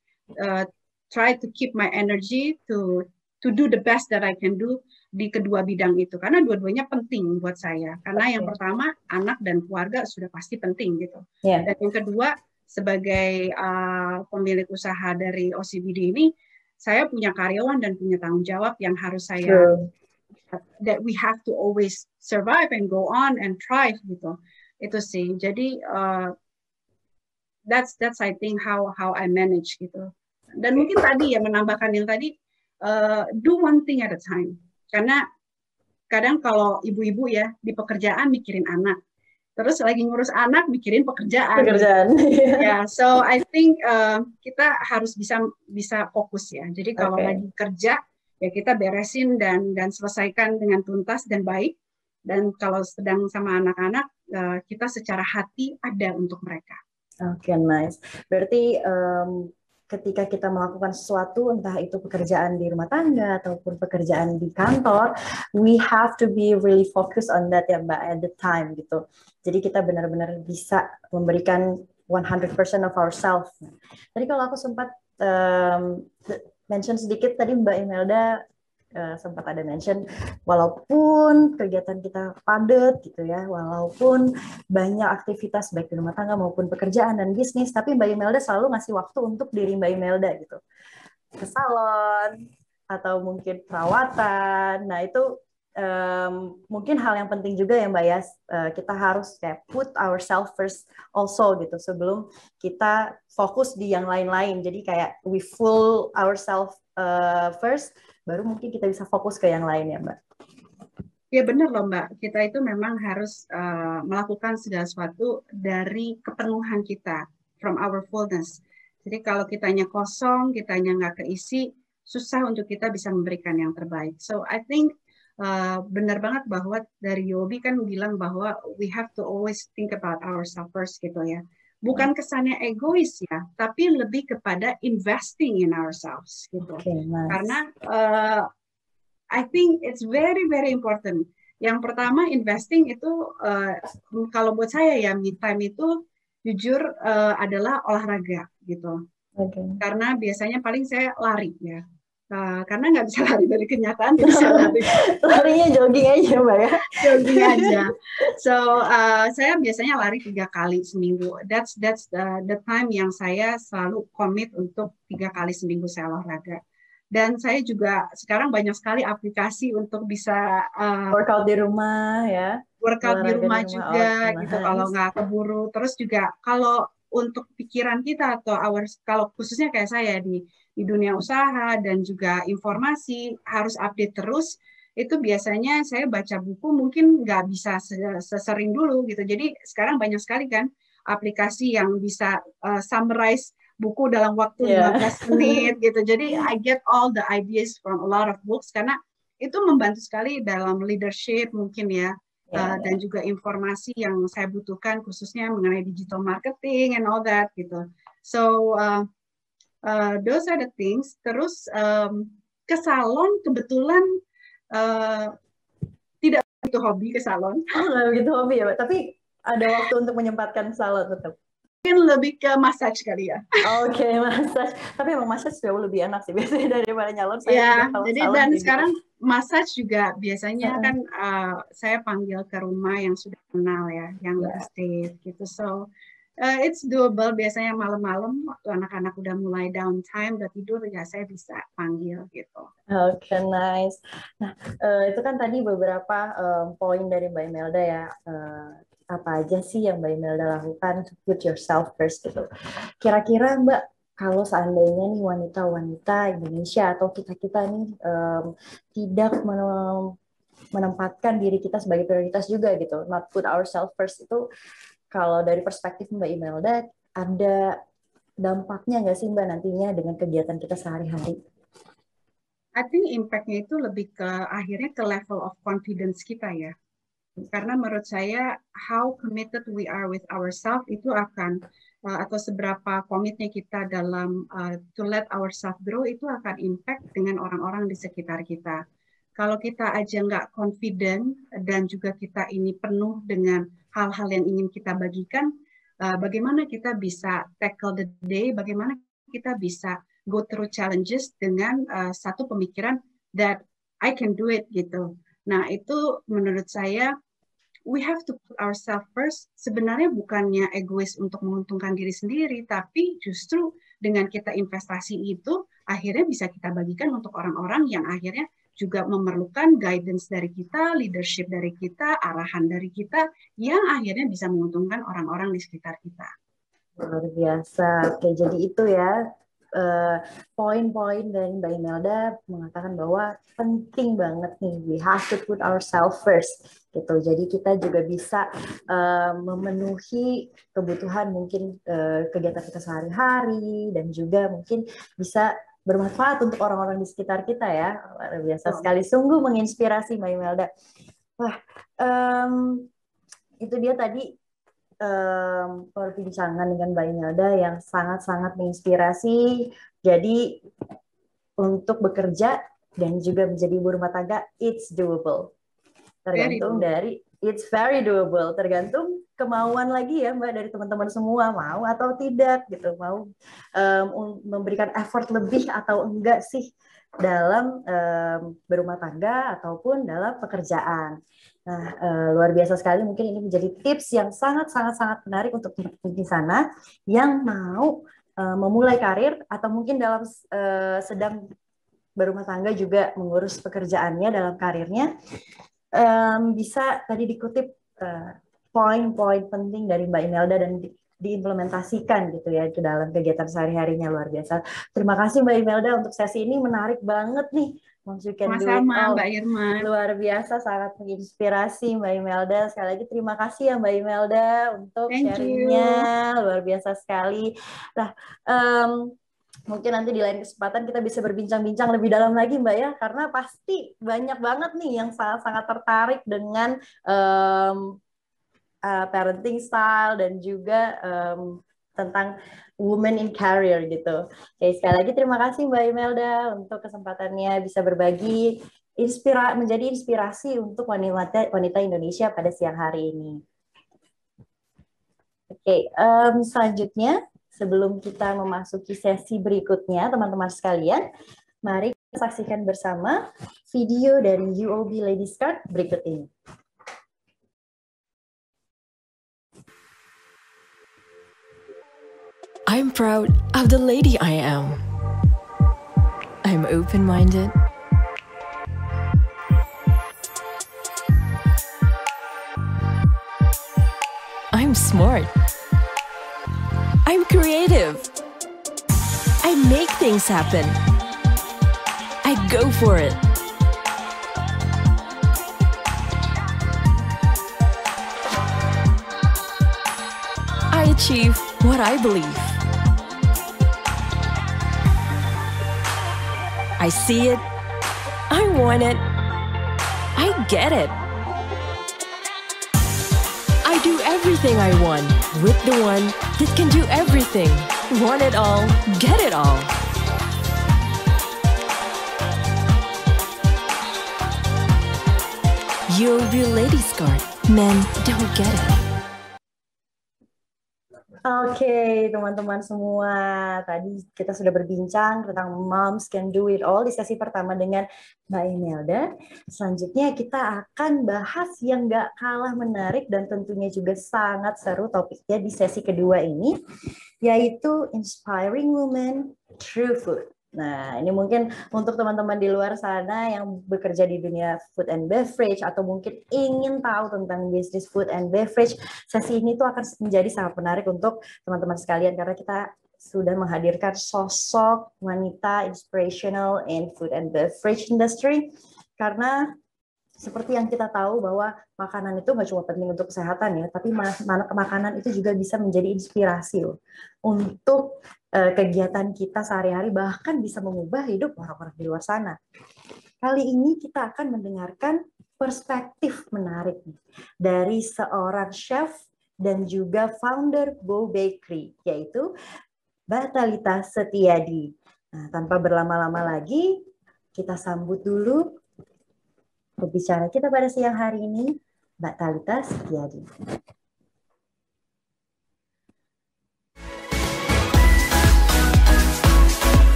try to keep my energy to do the best that I can do di kedua bidang itu, karena dua-duanya penting buat saya. Karena yang pertama, anak dan keluarga sudah pasti penting gitu. Dan yang kedua, sebagai pemilik usaha dari OCBD ini, saya punya karyawan dan punya tanggung jawab yang harus saya, that we have to always survive and go on and thrive gitu. Itu sih. Jadi that's I think how I manage gitu. Dan mungkin tadi ya, menambahkan yang tadi, do one thing at a time. Karena kadang kalau ibu-ibu ya di pekerjaan mikirin anak, terus lagi ngurus anak mikirin pekerjaan. Ya, so I think kita harus bisa fokus ya. Jadi kalau lagi kerja ya kita beresin dan selesaikan dengan tuntas dan baik. Dan kalau sedang sama anak-anak, kita secara hati ada untuk mereka. Oke, nice. Berarti ketika kita melakukan sesuatu, entah itu pekerjaan di rumah tangga ataupun pekerjaan di kantor, we have to be really focused on that ya Mbak, at the time gitu. Jadi kita benar-benar bisa memberikan 100% of ourselves. Tadi kalau aku sempat mention sedikit tadi Mbak Imelda sempat ada mention, walaupun kegiatan kita padat gitu ya, walaupun banyak aktivitas baik di rumah tangga maupun pekerjaan dan bisnis, tapi Mbak Imelda selalu ngasih waktu untuk diri Mbak Imelda gitu, ke salon atau mungkin perawatan. Nah itu mungkin hal yang penting juga ya Mbak ya, kita harus kayak put ourselves first also gitu sebelum kita fokus di yang lain-lain. Jadi kayak we full ourselves first, baru mungkin kita bisa fokus ke yang lain ya Mbak. Ya benar loh Mbak, kita itu memang harus melakukan segala sesuatu dari kepenuhan kita, from our fullness. Jadi kalau kitanya kosong, kitanya nggak keisi, susah untuk kita bisa memberikan yang terbaik. So I think benar banget bahwa dari Yobi kan bilang bahwa we have to always think about ourselves first gitu ya. Bukan kesannya egois ya, tapi lebih kepada investing in ourselves gitu. Nice. Karena I think it's very very important. Yang pertama investing itu kalau buat saya ya me time itu jujur adalah olahraga gitu. Karena biasanya paling saya lari ya. Karena nggak bisa lari dari kenyataan, jadi saya lari. Larinya jogging aja Mbak ya? Jogging aja. So saya biasanya lari 3 kali seminggu. That's the time yang saya selalu komit untuk 3 kali seminggu saya olahraga. Dan saya juga sekarang banyak sekali aplikasi untuk bisa workout di rumah ya. Workout di rumah juga gitu kalau nggak keburu. Terus juga kalau untuk pikiran kita atau kalau khususnya kayak saya di dunia usaha dan juga informasi harus update terus, itu biasanya saya baca buku mungkin nggak bisa sesering dulu gitu. Jadi sekarang banyak sekali kan aplikasi yang bisa summarize buku dalam waktu 15 menit gitu. Jadi I get all the ideas from a lot of books karena itu membantu sekali dalam leadership mungkin ya. Dan juga informasi yang saya butuhkan khususnya mengenai digital marketing and all that gitu. So those are the things. Terus ke salon kebetulan tidak begitu hobi ke salon. Nggak begitu hobi ya, tapi ada waktu untuk menyempatkan salon tetap. Mungkin lebih ke massage kali ya. Oke, massage. Tapi emang massage jauh lebih enak sih biasanya daripada nyalon. Ya, jadi dan sekarang massage juga biasanya kan saya panggil ke rumah yang sudah kenal ya, yang estate gitu. So it's doable. Biasanya malam-malam waktu anak-anak udah mulai downtime, udah tidur ya saya bisa panggil gitu. Oke, nice. Nah, itu kan tadi beberapa poin dari Mbak Imelda ya. Apa aja sih yang Mbak Imelda lakukan to put yourself first gitu. Kira-kira Mbak, kalau seandainya nih wanita-wanita Indonesia atau kita-kita nih tidak menempatkan diri kita sebagai prioritas juga gitu, not put ourselves first itu, kalau dari perspektif Mbak Imelda, ada dampaknya nggak sih Mbak nantinya dengan kegiatan kita sehari-hari? I think impact-nya itu lebih ke akhirnya ke level of confidence kita ya. Karena menurut saya how committed we are with ourselves itu akan atau seberapa komitnya kita dalam to let ourselves grow itu akan impact dengan orang-orang di sekitar kita. Kalau kita aja nggak confident dan juga kita ini penuh dengan hal-hal yang ingin kita bagikan, bagaimana kita bisa tackle the day, bagaimana kita bisa go through challenges dengan satu pemikiran that I can do it gitu. Nah, itu menurut saya we have to put ourselves first. Sebenarnya bukannya egois untuk menguntungkan diri sendiri, tapi justru dengan kita investasi itu akhirnya bisa kita bagikan untuk orang-orang yang akhirnya juga memerlukan guidance dari kita, leadership dari kita, arahan dari kita, yang akhirnya bisa menguntungkan orang-orang di sekitar kita. Luar biasa. Oke, jadi itu ya poin-poin dari Mbak Imelda mengatakan bahwa penting banget nih, we have to put ourselves first gitu. Jadi kita juga bisa memenuhi kebutuhan mungkin kegiatan kita sehari-hari dan juga mungkin bisa bermanfaat untuk orang-orang di sekitar kita ya. Luar biasa sekali, sungguh menginspirasi Mbak Imelda. Wah, itu dia tadi perbincangan dengan Mbak Imelda yang sangat-sangat menginspirasi. Jadi untuk bekerja dan juga menjadi ibu rumah tangga, it's doable. Tergantung dari it's very doable. Tergantung kemauan lagi ya Mbak dari teman-teman semua, mau atau tidak gitu, mau memberikan effort lebih atau enggak sih dalam berumah tangga ataupun dalam pekerjaan. Nah, luar biasa sekali. Mungkin ini menjadi tips yang sangat menarik untuk teman-teman di sana yang mau memulai karir atau mungkin dalam sedang berumah tangga juga mengurus pekerjaannya dalam karirnya. Bisa tadi dikutip poin-poin penting dari Mbak Imelda dan diimplementasikan gitu ya ke dalam kegiatan sehari-harinya. Luar biasa. Terima kasih Mbak Imelda untuk sesi ini, menarik banget nih. Sama-sama Mbak Irma. Luar biasa, sangat menginspirasi Mbak Imelda. Sekali lagi terima kasih ya Mbak Imelda untuk sharingnya. Luar biasa sekali. Nah, mungkin nanti di lain kesempatan kita bisa berbincang-bincang lebih dalam lagi Mbak ya, karena pasti banyak banget nih yang sangat-sangat tertarik dengan parenting style dan juga tentang women in career gitu. Oke, sekali lagi terima kasih Mbak Imelda untuk kesempatannya bisa berbagi menjadi inspirasi untuk wanita Indonesia pada siang hari ini. Oke, selanjutnya sebelum kita memasuki sesi berikutnya, teman-teman sekalian, mari kita saksikan bersama video dari UOB Ladies Card berikut ini. I'm proud of the lady I am. I'm open-minded. I'm smart. I'm creative. I make things happen. I go for it. I achieve what I believe. I see it. I want it. I get it. I do everything I want with the one that can do everything. Want it all, get it all. UOB Ladies Card. Men don't get it. Oke, teman-teman semua, tadi kita sudah berbincang tentang Moms Can Do It All di sesi pertama dengan Mbak Imelda. Selanjutnya kita akan bahas yang gak kalah menarik dan tentunya juga sangat seru topiknya di sesi kedua ini, yaitu Inspiring Women Through Food. Nah, ini mungkin untuk teman-teman di luar sana yang bekerja di dunia food and beverage atau mungkin ingin tahu tentang bisnis food and beverage, sesi ini tuh akan menjadi sangat menarik untuk teman-teman sekalian karena kita sudah menghadirkan sosok wanita inspirational in food and beverage industry. Karena seperti yang kita tahu bahwa makanan itu nggak cuma penting untuk kesehatan ya, tapi makanan itu juga bisa menjadi inspirasi loh, untuk kegiatan kita sehari-hari, bahkan bisa mengubah hidup orang-orang di luar sana. Kali ini kita akan mendengarkan perspektif menarik dari seorang chef dan juga founder Bo Bakery, yaitu Mbak Thalita Setiadi. Nah, tanpa berlama-lama lagi, kita sambut dulu pembicara kita pada siang hari ini, Mbak Thalita Setiadi.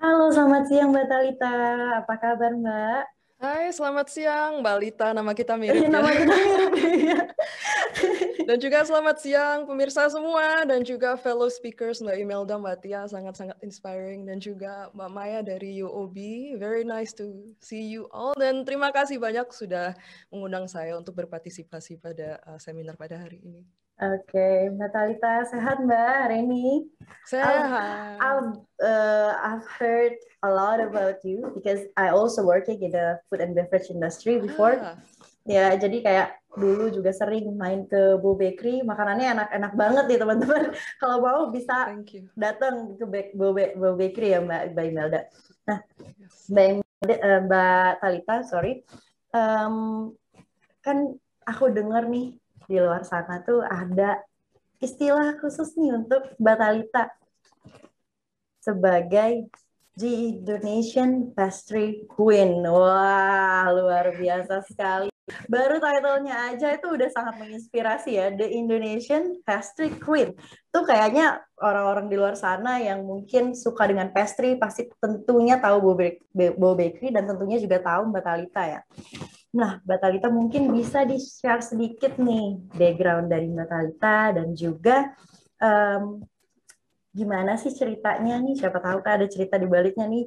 Halo, selamat siang Mbak Thalita. Apa kabar Mbak? Hai, selamat siang Mbak Lita. Nama kita mirip Nama ya. kita mirip ya. Dan juga selamat siang pemirsa semua dan juga fellow speakers Mbak Imelda, Mbak Tia, sangat-sangat inspiring, dan juga Mbak Maya dari UOB. Very nice to see you all, dan terima kasih banyak sudah mengundang saya untuk berpartisipasi pada seminar pada hari ini. Oke, Mbak Thalita, sehat Mbak hari ini? Sehat. I've heard a lot about you because I also working in the food and beverage industry before. Ya, jadi kayak dulu juga sering main ke Bo Bakery, makanannya enak-enak banget nih teman-teman. Kalau mau bisa datang ke Bo Bakery ya Mbak Imelda. Nah, Mbak Thalita, sorry, kan aku dengar nih di luar sana tuh ada istilah khusus nih untuk Mbak Thalita sebagai The Indonesian Pastry Queen. Wah, luar biasa sekali. Baru title-nya aja itu udah sangat menginspirasi ya, The Indonesian Pastry Queen. Itu kayaknya orang-orang di luar sana yang mungkin suka dengan pastry pasti tentunya tahu Bo Bakery dan tentunya juga tahu Mbak Thalita ya. Nah, Mbak Thalita mungkin bisa di-share sedikit nih background dari Mbak Thalita dan juga gimana sih ceritanya nih, siapa tahu kan ada cerita di baliknya nih,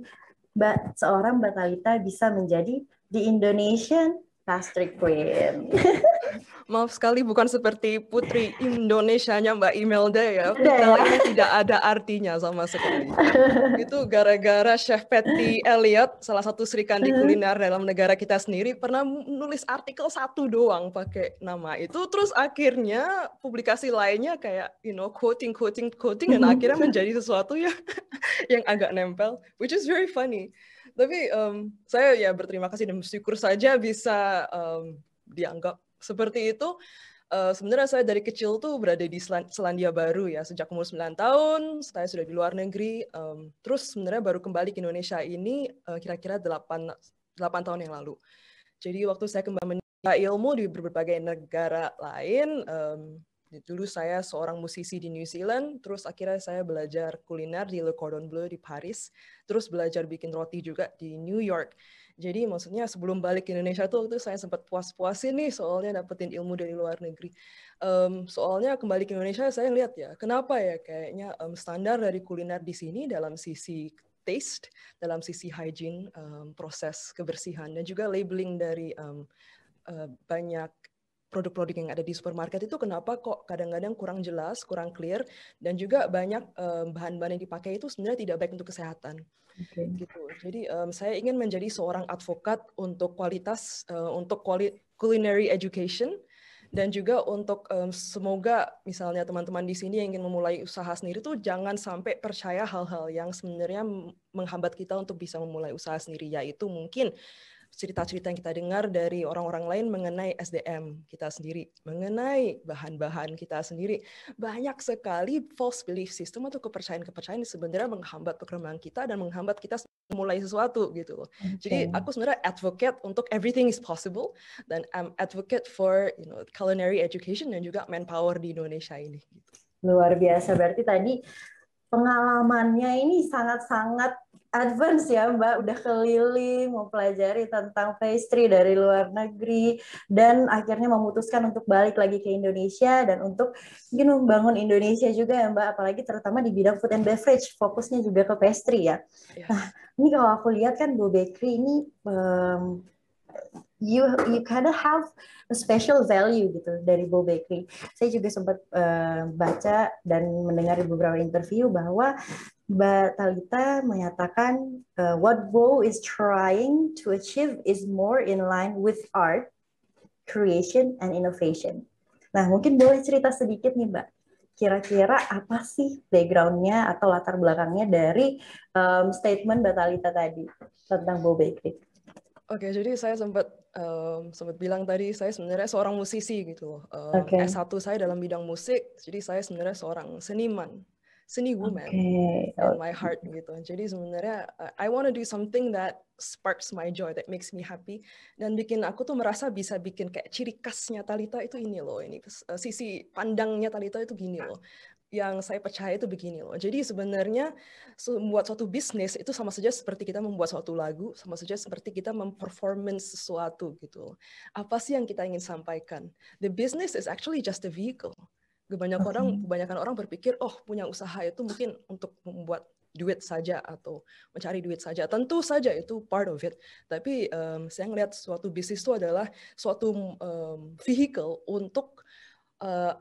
seorang Mbak Thalita bisa menjadi The Indonesian Pastry Queen. Maaf sekali, bukan seperti putri Indonesianya Mbak Imelda ya. Udah, ini tidak ada artinya sama sekali. Itu gara-gara Chef Patty Elliott, salah satu serikandi kuliner dalam negara kita sendiri, pernah nulis artikel satu doang pakai nama itu. Terus akhirnya publikasi lainnya kayak, quoting, dan akhirnya menjadi sesuatu yang agak nempel, which is very funny. Tapi saya ya berterima kasih dan bersyukur saja bisa dianggap seperti itu. Sebenarnya saya dari kecil tuh berada di Selandia Baru ya, sejak umur 9 tahun, saya sudah di luar negeri. Terus sebenarnya baru kembali ke Indonesia ini kira-kira 8 tahun yang lalu. Jadi waktu saya kembali menimba ilmu di berbagai negara lain, dulu saya seorang musisi di New Zealand, terus akhirnya saya belajar kuliner di Le Cordon Bleu di Paris, terus belajar bikin roti juga di New York. Jadi maksudnya sebelum balik ke Indonesia tuh waktu saya sempat puas-puasin nih soalnya dapetin ilmu dari luar negeri. Soalnya kembali ke Indonesia saya lihat ya, kenapa ya kayaknya standar dari kuliner di sini dalam sisi taste, dalam sisi hygiene, proses kebersihan, dan juga labeling dari banyak produk-produk yang ada di supermarket itu kenapa kok kadang-kadang kurang jelas, kurang clear, dan juga banyak bahan-bahan yang dipakai itu sebenarnya tidak baik untuk kesehatan. Okay. Gitu. Jadi saya ingin menjadi seorang advokat untuk kualitas, untuk culinary education, Dan juga untuk semoga misalnya teman-teman di sini yang ingin memulai usaha sendiri tuh jangan sampai percaya hal-hal yang sebenarnya menghambat kita untuk bisa memulai usaha sendiri, yaitu mungkin cerita-cerita yang kita dengar dari orang-orang lain mengenai SDM kita sendiri, mengenai bahan-bahan kita sendiri. Banyak sekali false belief system atau kepercayaan-kepercayaan yang sebenarnya menghambat perkembangan kita dan menghambat kita memulai sesuatu gitu loh. Jadi aku sebenarnya advocate untuk everything is possible, dan I'm advocate for culinary education dan juga manpower di Indonesia ini. Gitu. Luar biasa, berarti tadi pengalamannya ini sangat-sangat advance ya Mbak, udah keliling mempelajari tentang pastry dari luar negeri dan akhirnya memutuskan untuk balik lagi ke Indonesia dan untuk mungkin membangun Indonesia juga ya Mbak, apalagi terutama di bidang food and beverage, fokusnya juga ke pastry ya. Yes. Nah, ini kalau aku lihat kan Bo Bakery ini you kind of have a special value gitu dari Bo Bakery. Saya juga sempat baca dan mendengar di beberapa interview bahwa Mbak Thalita menyatakan what Bo is trying to achieve is more in line with art, creation, and innovation. Nah, mungkin boleh cerita sedikit nih Mbak, kira-kira apa sih background-nya atau latar belakangnya dari statement Mbak Thalita tadi tentang Bo Bakery? Oke, jadi saya sempat bilang tadi saya sebenarnya seorang musisi gitu loh. S1 saya dalam bidang musik, jadi saya sebenarnya seorang seniman. Seni woman in my heart gitu. Jadi sebenarnya I want to do something that sparks my joy, that makes me happy, dan bikin aku tuh merasa bisa bikin kayak ciri khasnya Thalita itu ini loh, ini sisi pandangnya Thalita itu gini loh. Yang saya percaya itu begini loh. Jadi sebenarnya membuat suatu bisnis itu sama saja seperti kita membuat suatu lagu, sama saja seperti kita memperformance sesuatu gitu. Apa sih yang kita ingin sampaikan? The business is actually just a vehicle. Kebanyakan orang berpikir, oh punya usaha itu mungkin untuk membuat duit saja atau mencari duit saja. Tentu saja itu part of it. Tapi saya ngelihat suatu bisnis itu adalah suatu vehicle untuk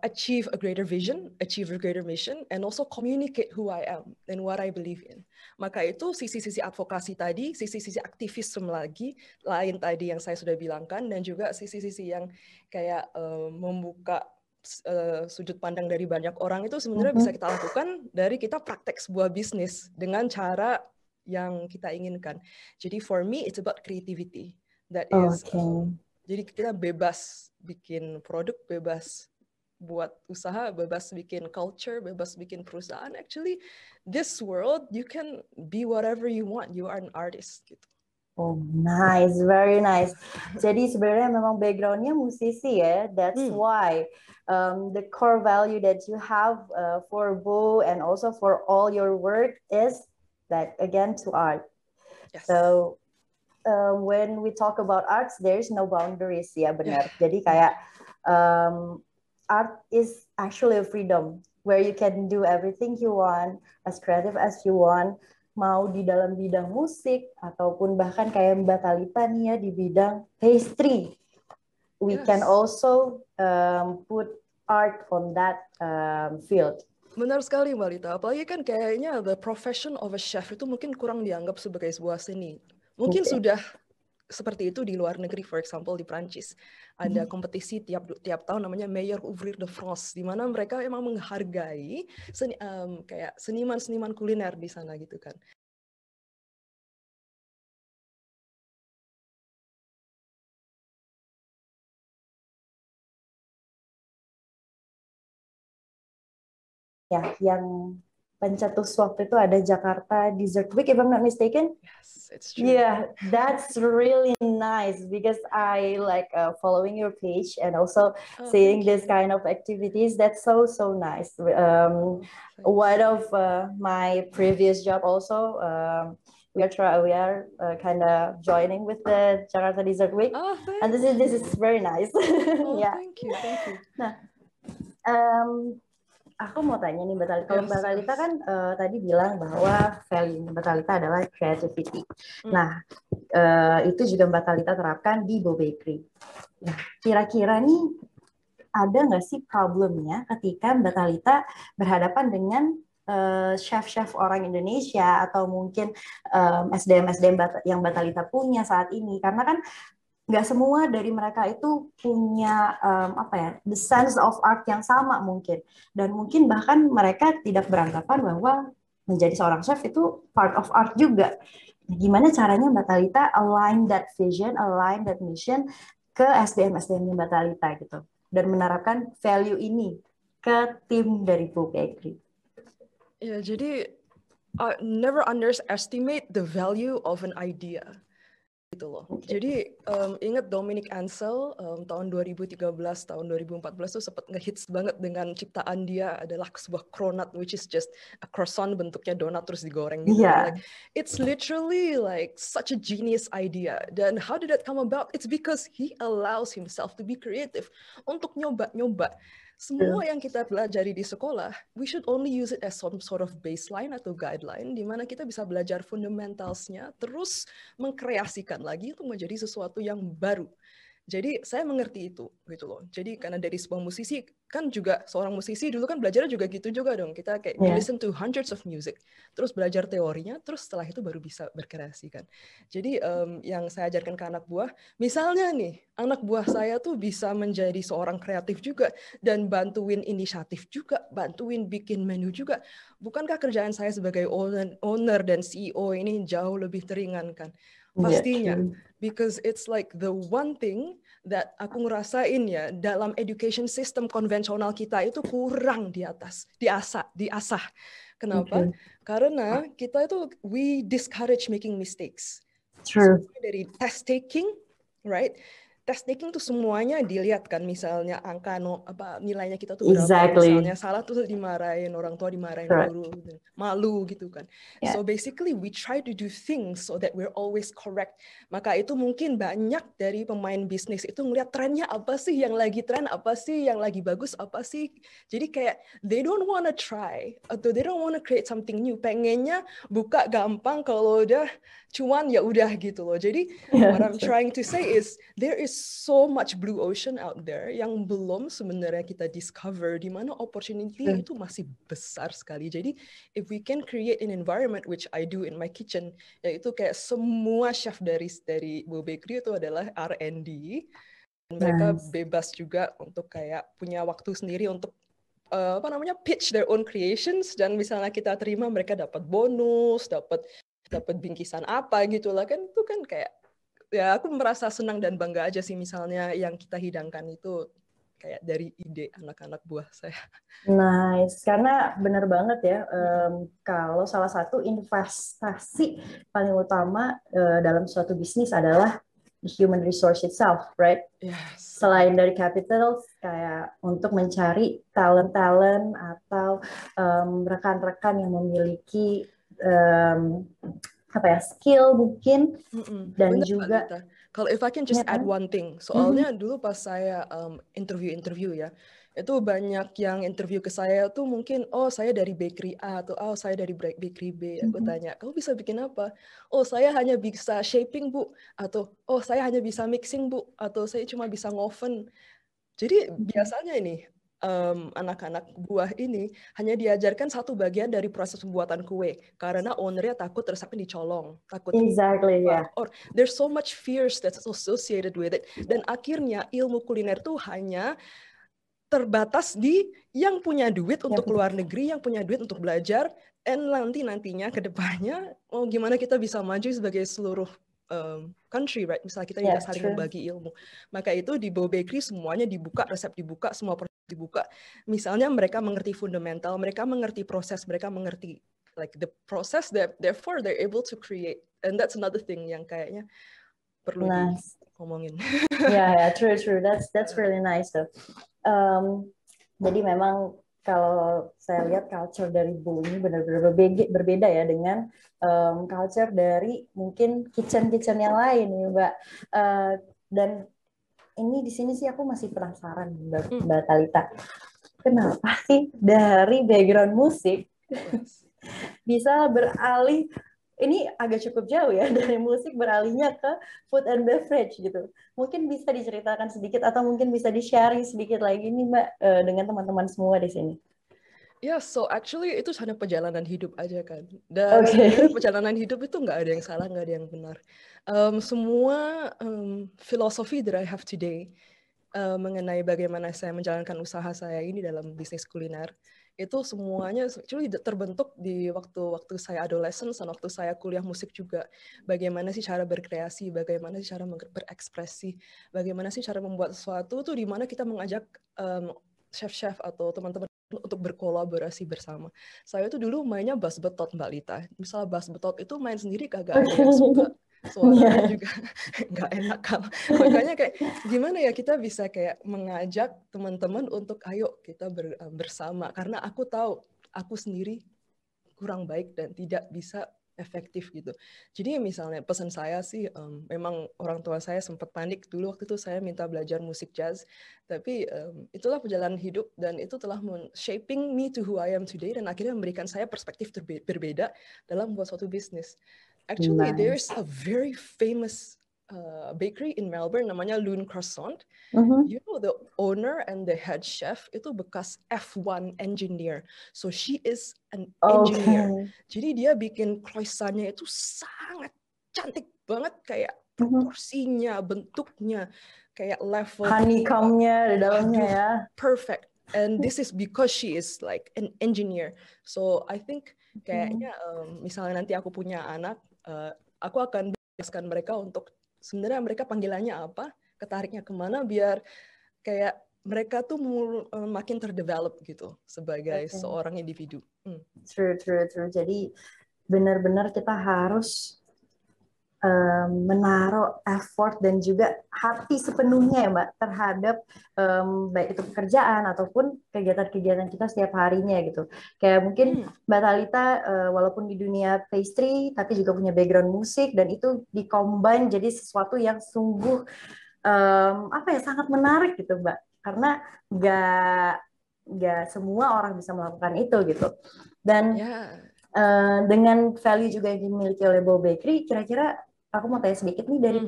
achieve a greater vision, achieve a greater mission, and also communicate who I am and what I believe in. Maka itu sisi-sisi advokasi tadi, sisi-sisi aktivisme lain tadi yang saya sudah bilangkan, dan juga sisi-sisi yang kayak membuka sudut pandang dari banyak orang itu sebenarnya bisa kita lakukan dari kita praktek sebuah bisnis dengan cara yang kita inginkan. Jadi for me it's about creativity. That is jadi kita bebas bikin produk, bebas buat usaha, bebas bikin culture, bebas bikin perusahaan. Actually this world you can be whatever you want. You are an artist gitu. Oh, nice, very nice. Jadi sebenarnya memang background-nya musisi ya. That's why the core value that you have for Bo and also for all your work is that again to art. Yes. So when we talk about arts, there's no boundaries ya, benar. Jadi kayak art is actually a freedom where you can do everything you want, as creative as you want. Mau di dalam bidang musik ataupun bahkan kayak Mbak Thalita nih ya di bidang pastry, we can also put art on that field. Benar sekali Mbak Lita, apalagi kan kayaknya the profession of a chef itu mungkin kurang dianggap sebagai sebuah seni. Mungkin sudah seperti itu di luar negeri, for example di Prancis. Ada kompetisi tiap tahun namanya Meilleur Ouvrier de France, di mana mereka emang menghargai kayak seniman-seniman kuliner di sana gitu kan. Ya, yang pencetus waktu itu ada Jakarta Dessert Week, if I'm not mistaken. Yes, it's true. Yeah, that's really nice because I like following your page and also seeing this kind of activities. That's so nice. One of my previous job also, we are kind of joining with the Jakarta Dessert Week, and this is very nice. Yeah. Thank you. Nah, aku mau tanya nih Mbak Thalita, kalau Mbak Thalita kan tadi bilang bahwa value Mbak Thalita adalah creativity. Nah, itu juga Mbak Thalita terapkan di Bo Bakery. Nah, kira-kira nih ada nggak sih problemnya ketika Mbak Thalita berhadapan dengan chef-chef orang Indonesia atau mungkin SDM yang Mbak Thalita punya saat ini? Karena kan nggak semua dari mereka itu punya apa ya, the sense of art yang sama mungkin, dan mungkin bahkan mereka tidak beranggapan bahwa menjadi seorang chef itu part of art juga. Gimana caranya Mbak Talita align that vision, align that mission ke SDM-SDM Mbak Talita gitu, dan menerapkan value ini ke tim dari Bu Bakery? Ya, jadi never underestimate the value of an idea. Gitu loh. Jadi ingat Dominic Ansel tahun 2013, tahun 2014 tuh sempat ngehits banget dengan ciptaan dia adalah sebuah cronut, which is just a croissant bentuknya donat terus digoreng gitu. Yeah. Like, it's literally like such a genius idea. Dan how did that come about? It's because he allows himself to be creative untuk nyoba-nyoba. Semua yang kita pelajari di sekolah, we should only use it as some sort of baseline atau guideline, di mana kita bisa belajar fundamentalsnya, terus mengkreasikan lagi untuk menjadi sesuatu yang baru. Jadi saya mengerti itu, gitu loh. Jadi karena dari sebuah musisi, kan juga seorang musisi dulu kan belajarnya juga gitu juga dong. Kita kayak listen to hundreds of music, terus belajar teorinya, terus setelah itu baru bisa berkreasi kan. Jadi yang saya ajarkan ke anak buah, misalnya nih, anak buah saya tuh bisa menjadi seorang kreatif juga, dan bantuin inisiatif juga, bantuin bikin menu juga. Bukankah kerjaan saya sebagai owner dan CEO ini jauh lebih teringankan? Pastinya, because it's like the one thing that aku ngerasain ya, dalam education system konvensional kita itu kurang diasah. Kenapa? Karena kita itu we discourage making mistakes. True. So, dari test taking, right? Test taking tuh semuanya dilihat kan, misalnya angka nilainya kita tuh berapa, misalnya salah tuh dimarahin, orang tua dimarahin, guru, malu gitu kan. So basically we try to do things so that we're always correct. Maka itu mungkin banyak dari pemain bisnis itu ngeliat trennya apa sih, yang lagi tren apa sih, yang lagi bagus apa sih. Jadi kayak they don't wanna try atau they don't wanna create something new. Pengennya buka gampang, kalau udah cuan ya udah gitu loh. Jadi what I'm trying to say is there is so much blue ocean out there yang belum sebenarnya kita discover, di mana opportunity itu masih besar sekali. Jadi if we can create an environment, which I do in my kitchen, yaitu kayak semua chef dari Bu Bakery itu adalah R&D, dan mereka bebas juga untuk kayak punya waktu sendiri untuk pitch their own creations, dan misalnya kita terima, mereka dapat bonus, dapat bingkisan apa gitu lah kan. Itu kan kayak ya aku merasa senang dan bangga aja sih, misalnya yang kita hidangkan itu kayak dari ide anak-anak buah saya. Nice, karena benar banget ya, kalau salah satu investasi paling utama dalam suatu bisnis adalah human resource itself, right? Yes. Selain dari capital, kayak untuk mencari talent-talent atau rekan-rekan yang memiliki skill mungkin, dan bener, juga kalau if I can just add one thing, soalnya dulu pas saya interview ya, itu banyak yang interview ke saya tuh mungkin, oh saya dari bakery A, atau oh saya dari bakery B. Aku tanya, kamu bisa bikin apa? Oh saya hanya bisa shaping Bu, atau oh saya hanya bisa mixing Bu, atau saya cuma bisa ngoven. Jadi biasanya ini anak-anak buah ini hanya diajarkan satu bagian dari proses pembuatan kue, karena ownernya takut resepnya dicolong, takut or there's so much fears that's associated with it, dan akhirnya ilmu kuliner tuh hanya terbatas di yang punya duit untuk keluar negeri, yang punya duit untuk belajar, dan nantinya ke depannya gimana kita bisa maju sebagai seluruh country, right? Misalnya kita bisa saling membagi ilmu. Maka itu di Bo Bakery semuanya dibuka, resep dibuka, semua proses dibuka. Misalnya mereka mengerti fundamental, mereka mengerti proses, mereka mengerti like the process, therefore they're able to create. And that's another thing yang kayaknya perlu diomongin. Yeah, true. That's really nice though. Jadi memang kalau saya lihat culture dari Bu ini benar-benar berbeda ya dengan culture dari mungkin kitchen yang lain nih Mbak. Dan ini di sini sih aku masih penasaran Mbak Talita. Kenapa sih dari background musik bisa beralih, ini agak cukup jauh ya, dari musik beralihnya ke food and beverage gitu. Mungkin bisa diceritakan sedikit atau mungkin bisa di-sharing sedikit lagi nih Mbak dengan teman-teman semua di sini. Ya, so actually itu hanya perjalanan hidup aja kan. Dan sebenarnya perjalanan hidup itu nggak ada yang salah, nggak ada yang benar. Semua filosofi that I have today mengenai bagaimana saya menjalankan usaha saya ini dalam bisnis kuliner, itu semuanya actually terbentuk di waktu saya adolescent dan waktu saya kuliah musik juga. Bagaimana sih cara berkreasi, bagaimana sih cara berekspresi, bagaimana sih cara membuat sesuatu tuh di mana kita mengajak chef-chef atau teman-teman untuk berkolaborasi bersama. Saya tuh dulu mainnya bass betot, Mbak Lita. Misalnya bass betot itu main sendiri kagak ada yang suka. Suaranya juga nggak enak kan. Makanya kayak gimana ya kita bisa kayak mengajak teman-teman untuk ayo kita bersama. Karena aku tahu aku sendiri kurang baik dan tidak bisa efektif gitu. Jadi misalnya pesan saya sih, memang orang tua saya sempat panik dulu waktu itu saya minta belajar musik jazz, tapi itulah perjalanan hidup dan itu telah shaping me to who I am today dan akhirnya memberikan saya perspektif berbeda dalam membuat suatu bisnis. Actually, there's a very famous bakery in Melbourne namanya Loon Croissant. You know the owner and the head chef itu bekas F1 engineer. So she is an engineer. Jadi dia bikin croissantnya itu sangat cantik banget, kayak proporsinya, bentuknya, kayak level honeycomb-nya di dalamnya ya. Perfect. And this is because she is like an engineer. So I think kayaknya misalnya nanti aku punya anak, aku akan biaskan mereka untuk sebenarnya mereka panggilannya apa, ketariknya kemana, biar kayak mereka tuh makin terdevelop gitu sebagai seorang individu. True. Jadi benar-benar kita harus menaruh effort dan juga hati sepenuhnya ya Mbak terhadap baik itu pekerjaan ataupun kegiatan-kegiatan kita setiap harinya gitu. Kayak mungkin Mbak Thalita walaupun di dunia pastry tapi juga punya background musik dan itu di-combine jadi sesuatu yang sungguh sangat menarik gitu Mbak. Karena nggak semua orang bisa melakukan itu gitu. Dan dengan value juga yang dimiliki oleh Bow Bakery, kira-kira aku mau tanya sedikit nih dari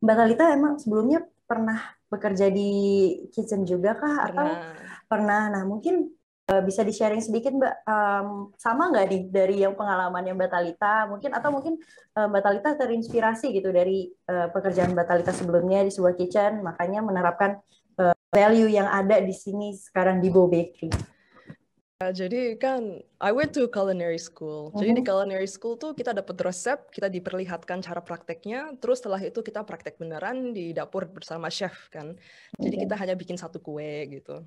Mbak Thalita, emang sebelumnya pernah bekerja di kitchen juga kah? Atau pernah? Nah mungkin bisa di-sharing sedikit Mbak, sama nggak nih dari yang pengalamannya Mbak Thalita mungkin, atau mungkin Mbak Thalita terinspirasi gitu dari pekerjaan Mbak Thalita sebelumnya di sebuah kitchen, makanya menerapkan value yang ada di sini sekarang di Bow Bakery. Jadi kan I went to culinary school. Jadi di culinary school tuh kita dapat resep, kita diperlihatkan cara prakteknya, terus setelah itu kita praktek beneran di dapur bersama chef kan. Jadi kita hanya bikin satu kue gitu.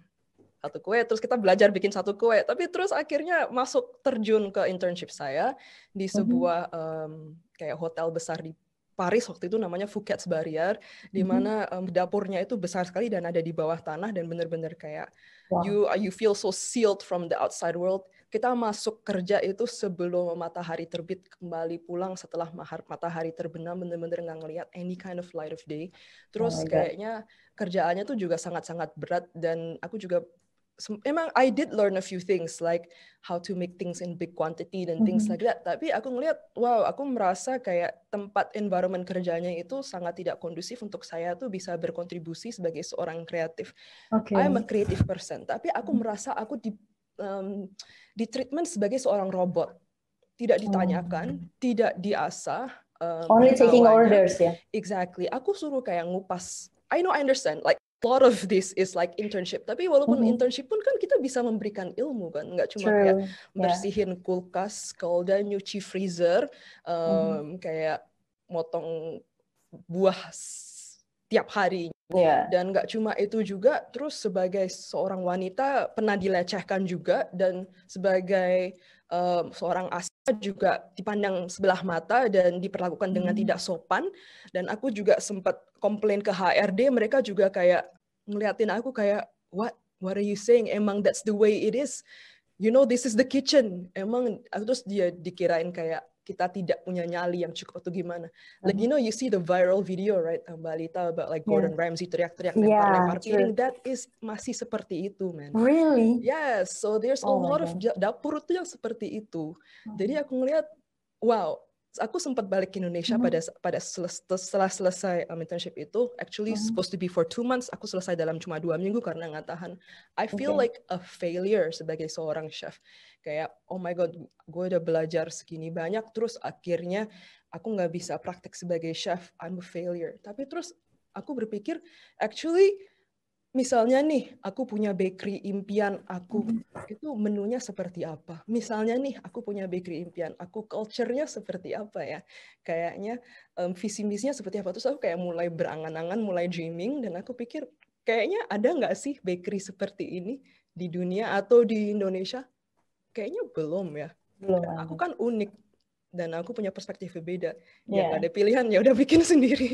Satu kue, terus kita belajar bikin satu kue. Tapi terus akhirnya masuk terjun ke internship saya di sebuah kayak hotel besar di Paris waktu itu namanya Phuket Barrier, di mana dapurnya itu besar sekali dan ada di bawah tanah dan benar-benar kayak you feel so sealed from the outside world. Kita masuk kerja itu sebelum matahari terbit, kembali pulang setelah matahari terbenam, benar-benar nggak ngelihat any kind of light of day. Terus kayaknya kerjaannya tuh juga sangat-sangat berat dan aku juga emang I did learn a few things like how to make things in big quantity dan things like that. Tapi aku ngelihat, wow, aku merasa kayak tempat environment kerjanya itu sangat tidak kondusif untuk saya tuh bisa berkontribusi sebagai seorang kreatif. I'm a creative person, tapi aku merasa aku di treatment sebagai seorang robot. Tidak ditanyakan, tidak diasah. Only taking orders ya. Exactly. Aku suruh kayak ngupas. I understand. Like a lot of this is like internship. Tapi walaupun internship pun kan kita bisa memberikan ilmu kan, nggak cuma kayak bersihin kulkas, kolda, nyuci freezer, kayak motong buah tiap hari. Dan nggak cuma itu juga, terus sebagai seorang wanita pernah dilecehkan juga dan sebagai seorang asal juga dipandang sebelah mata dan diperlakukan dengan tidak sopan. Dan aku juga sempat komplain ke HRD, mereka juga kayak ngeliatin aku kayak, what are you saying? Emang that's the way it is? You know, this is the kitchen. Emang, terus dia dikirain kayak kita tidak punya nyali yang cukup atau gimana. Like, you know, you see the viral video, right, Mbak Lita, about like Gordon Ramsay teriak-teriak, lempar-lempar piring. That is masih seperti itu, man. Really? Yes, so there's a lot of dapur itu yang seperti itu. Jadi aku ngeliat, wow, aku sempat balik ke Indonesia setelah selesai internship itu. Actually supposed to be for 2 months. Aku selesai dalam cuma 2 minggu karena nggak tahan. I feel like a failure sebagai seorang chef. Kayak oh my god, gue udah belajar segini banyak, terus akhirnya aku nggak bisa praktek sebagai chef. I'm a failure. Tapi terus aku berpikir, actually misalnya nih, aku punya bakery impian aku, itu menunya seperti apa? Misalnya nih, aku punya bakery impian aku, culture-nya seperti apa ya? Kayaknya visi misinya seperti apa? Terus aku kayak mulai berangan-angan, mulai dreaming, dan aku pikir, kayaknya ada nggak sih bakery seperti ini di dunia atau di Indonesia? Kayaknya belum ya. Belum Dan aku kan unik, dan aku punya perspektif berbeda. Ya Yeah. nggak ada pilihan, ya udah bikin sendiri.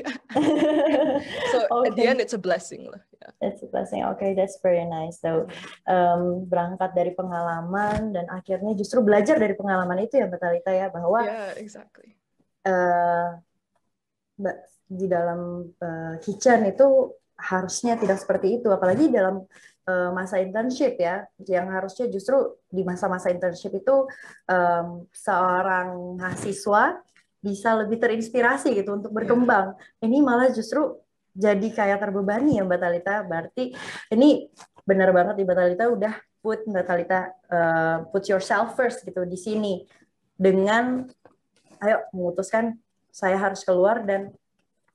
So at the end it's a blessing lah. Yeah. It's a blessing. Okay, that's very nice. So berangkat dari pengalaman dan akhirnya justru belajar dari pengalaman itu ya Mbak Thalita ya, bahwa Yeah, exactly. Di dalam kitchen itu harusnya tidak seperti itu, apalagi dalam masa internship ya, yang harusnya justru di masa-masa internship itu seorang mahasiswa bisa lebih terinspirasi gitu untuk berkembang. Ini malah justru jadi kayak terbebani ya Mbak Thalita. Berarti ini benar banget Mbak Thalita udah Mbak Thalita put yourself first gitu di sini, dengan ayo memutuskan saya harus keluar dan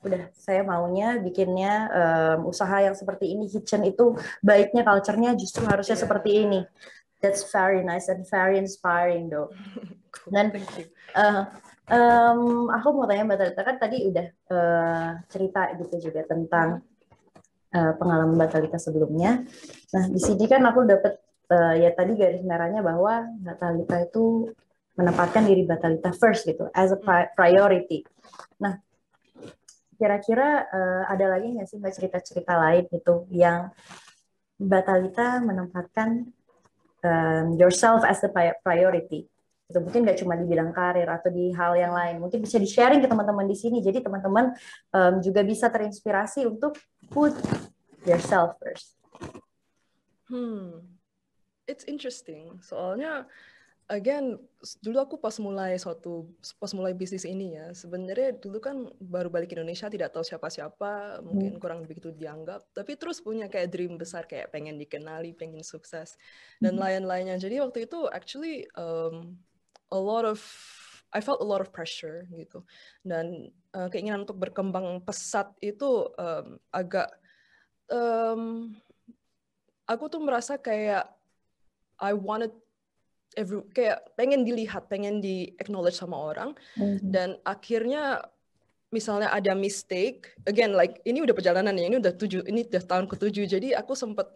udah saya maunya bikinnya usaha yang seperti ini, kitchen itu baiknya culture-nya justru harusnya seperti ini. That's very nice and very inspiring though. Cool. Dan Thank you. Aku mau tanya Mbak Thalita, kan tadi udah cerita gitu juga tentang pengalaman Mbak Thalita sebelumnya. Nah di sini kan aku dapat ya tadi garis merahnya bahwa Mbak Thalita itu menempatkan diri Mbak Thalita first gitu, as a priority. Nah kira-kira ada lagi nggak sih Mbak cerita-cerita lain itu yang Mbak Thalita menempatkan yourself as the priority? Itu mungkin nggak cuma di bidang karir atau di hal yang lain. Mungkin bisa di-sharing ke teman-teman di sini. Jadi teman-teman juga bisa terinspirasi untuk put yourself first. It's interesting. Soalnya again, dulu aku pas mulai bisnis ini ya, sebenarnya dulu kan baru balik Indonesia, tidak tahu siapa-siapa, mungkin kurang begitu dianggap, tapi terus punya kayak dream besar, kayak pengen dikenali, pengen sukses, dan lain-lainnya. Jadi waktu itu actually I felt a lot of pressure gitu, dan keinginan untuk berkembang pesat itu agak aku tuh merasa kayak I wanted kayak pengen dilihat, pengen di acknowledge sama orang, dan akhirnya misalnya ada mistake, again like ini udah perjalanan ya, ini udah tahun ke-7, jadi aku sempat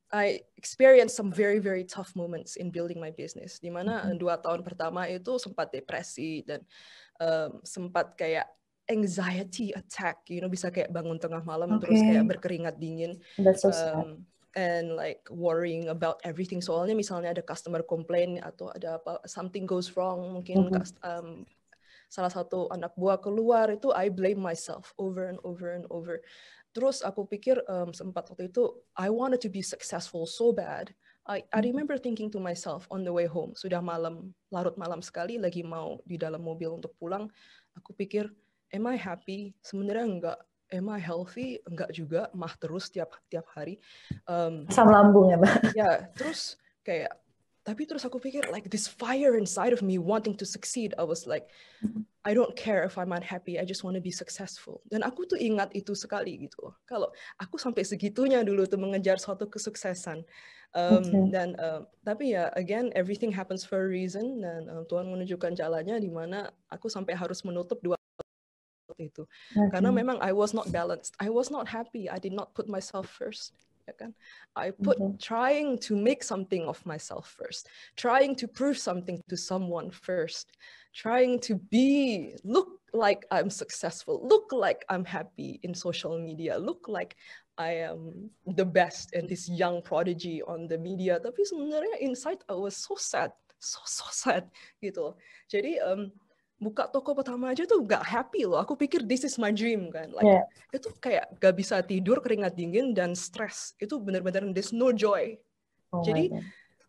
I experienced some very very tough moments in building my business, dimana 2 tahun pertama itu sempat depresi dan sempat kayak anxiety attack, bisa kayak bangun tengah malam terus kayak berkeringat dingin. That's so sad. And like worrying about everything. Soalnya misalnya ada customer complain atau ada apa, something goes wrong, mungkin salah satu anak buah keluar, itu I blame myself over and over and over. Terus aku pikir sempat waktu itu I wanted to be successful so bad. I remember thinking to myself on the way home, sudah malam, larut malam sekali, lagi mau di dalam mobil untuk pulang, aku pikir, am I happy? Sebenarnya enggak. Am I healthy? Enggak juga, mah terus tiap hari. Asam lambung ya, Mbak. Ya, terus kayak, tapi terus aku pikir, like this fire inside of me wanting to succeed, I was like, I don't care if I'm unhappy, I just want to be successful. Dan aku tuh ingat itu sekali gitu loh. Kalau aku sampai segitunya dulu tuh mengejar suatu kesuksesan. Dan tapi ya, again, everything happens for a reason, dan Tuhan menunjukkan jalannya di mana aku sampai harus menutup 2 itu. Karena memang I was not balanced, I was not happy, I did not put myself first, ya kan? I put trying to make something of myself first, trying to prove something to someone first, trying to look like I'm successful, look like I'm happy in social media, look like I am the best and this young prodigy on the media. Tapi sebenarnya inside I was so sad, so sad gitu. Jadi buka toko pertama aja tuh gak happy loh. Aku pikir this is my dream kan. Like, itu kayak gak bisa tidur, keringat dingin, dan stres. Itu benar-benar there's no joy. Jadi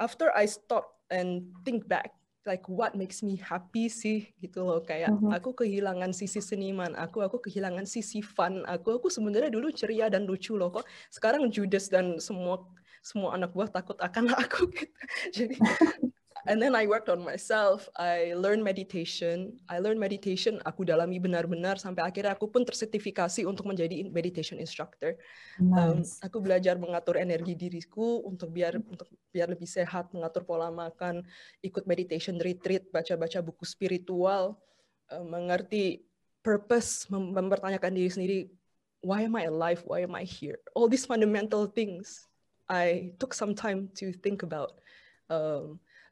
after I stop and think back, like what makes me happy sih gitu loh, kayak aku kehilangan sisi seniman aku kehilangan sisi fun aku sebenarnya dulu ceria dan lucu loh, kok sekarang judes dan semua anak buah takut akan aku gitu. Jadi and then I worked on myself. I learned meditation. Aku dalami benar-benar sampai akhirnya aku pun tersertifikasi untuk menjadi meditation instructor. Nice. Aku belajar mengatur energi diriku untuk biar lebih sehat, mengatur pola makan, ikut meditation retreat, baca-baca buku spiritual, mengerti purpose, mempertanyakan diri sendiri, why am I alive? Why am I here? All these fundamental things I took some time to think about.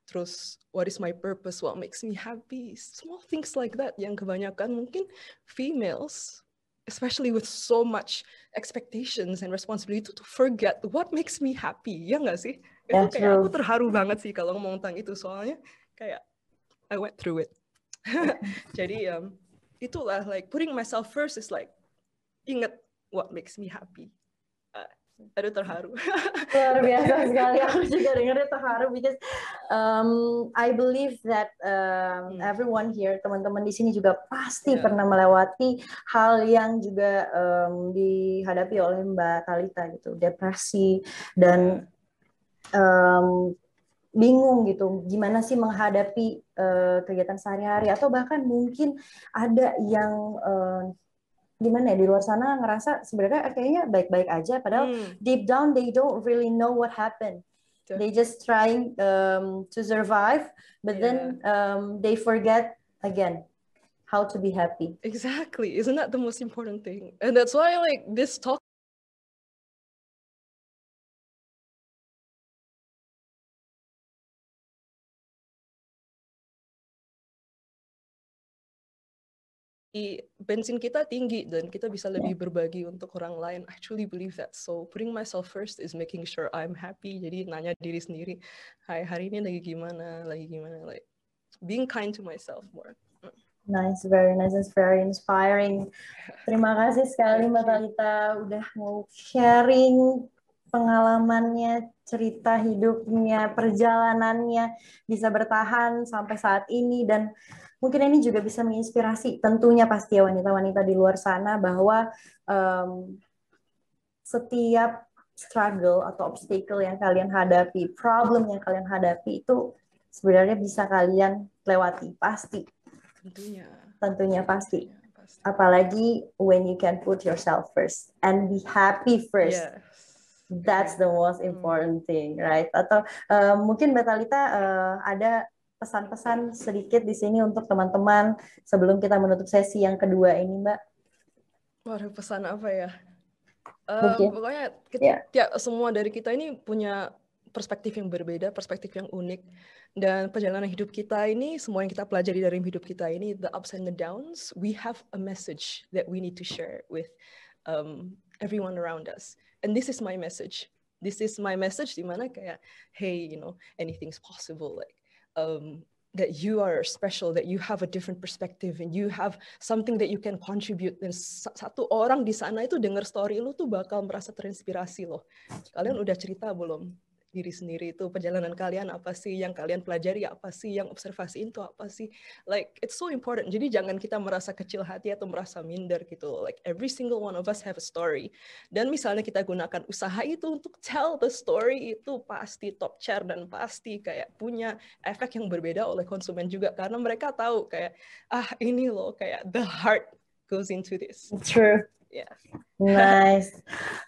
Terus, what is my purpose? What makes me happy? Small things like that yang kebanyakan mungkin females, especially with so much expectations and responsibility, to forget what makes me happy. Ya nggak sih? Itu kayak aku terharu banget sih kalau ngomong tentang itu, soalnya kayak I went through it. Jadi itulah, like putting myself first is like ingat what makes me happy. Aduh, terharu. Luar biasa sekali, aku juga dengarnya terharu because I believe that everyone here, teman-teman di sini juga pasti pernah melewati hal yang juga dihadapi oleh Mbak Talitha gitu, depresi dan bingung gitu, gimana sih menghadapi kegiatan sehari-hari, atau bahkan mungkin ada yang gimana ya, di luar sana ngerasa sebenarnya kayaknya baik-baik aja, padahal deep down they don't really know what happened. They just trying to survive, but then they forget again how to be happy. Exactly, isn't that the most important thing? And that's why like this talk bensin kita tinggi dan kita bisa lebih berbagi untuk orang lain. I truly believe that. So putting myself first is making sure I'm happy. Jadi nanya diri sendiri, hai, hari ini lagi gimana, like being kind to myself more. Nice, very nice, it's very inspiring. Terima kasih sekali Mbak Talitha udah mau sharing pengalamannya, cerita hidupnya, perjalanannya, bisa bertahan sampai saat ini, dan mungkin ini juga bisa menginspirasi tentunya pasti ya wanita-wanita di luar sana bahwa setiap struggle atau obstacle yang kalian hadapi, problem yang kalian hadapi itu sebenarnya bisa kalian lewati, pasti. Tentunya pasti. Apalagi when you can put yourself first and be happy first. Yes. That's the most important thing, right? Atau mungkin Mbak Talitha ada pesan-pesan sedikit di sini untuk teman-teman sebelum kita menutup sesi yang kedua ini, Mbak? Waduh, pesan apa ya? Pokoknya semua dari kita ini punya perspektif yang berbeda, perspektif yang unik, dan perjalanan hidup kita ini, semua yang kita pelajari dari hidup kita ini, the ups and the downs, we have a message that we need to share with everyone around us. And this is my message. This is my message di mana kayak, hey, you know, anything's possible, like that you are special, that you have a different perspective, and you have something that you can contribute. Dan satu orang di sana itu dengar story lu tuh bakal merasa terinspirasi loh. Kalian udah cerita belum diri sendiri itu, perjalanan kalian apa sih, yang kalian pelajari apa sih, yang observasiin itu apa sih? Like it's so important. Jadi jangan kita merasa kecil hati atau merasa minder gitu. Like every single one of us have a story. Dan misalnya kita gunakan usaha itu untuk tell the story, itu pasti top chair dan pasti kayak punya efek yang berbeda oleh konsumen juga, karena mereka tahu kayak ini loh kayak the heart goes into this. True. Yeah. Nice,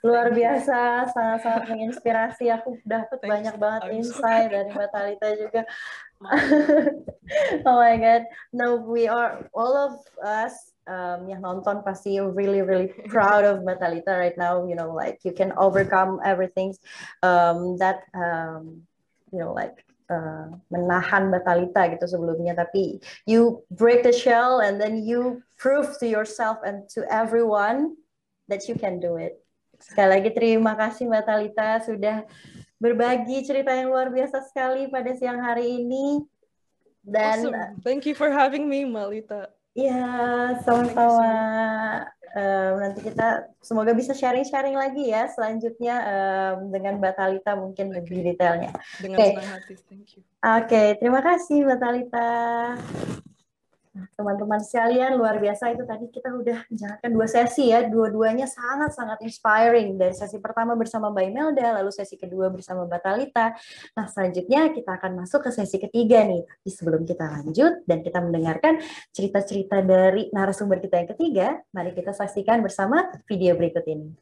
luar biasa, sangat-sangat menginspirasi. Aku dapat banyak banget insight dari Mbak Talitha juga. Oh my God, no, we are all of us yang nonton pasti really proud of Mbak Talitha right now. You know, like you can overcome everything that you know, like menahan Mbak Talitha gitu sebelumnya, tapi you break the shell and then you prove to yourself and to everyone that you can do it. Sekali lagi terima kasih Mbak Talitha sudah berbagi cerita yang luar biasa sekali pada siang hari ini. Dan awesome. Thank you for having me, Mbak Lita. Iya, sama-sama. Nanti kita semoga bisa sharing-sharing lagi ya selanjutnya dengan Mbak Thalita mungkin lebih detailnya. Dengan Oke. senang hati, thank you. Oke, terima kasih Mbak Thalita. Teman-teman sekalian, luar biasa itu tadi kita udah menjalankan 2 sesi ya, dua-duanya sangat-sangat inspiring. Dari sesi pertama bersama Mbak Imelda, lalu sesi kedua bersama Mbak Thalita. Nah, selanjutnya kita akan masuk ke sesi ketiga nih. Tapi sebelum kita lanjut dan kita mendengarkan cerita-cerita dari narasumber kita yang ketiga, mari kita saksikan bersama video berikut ini.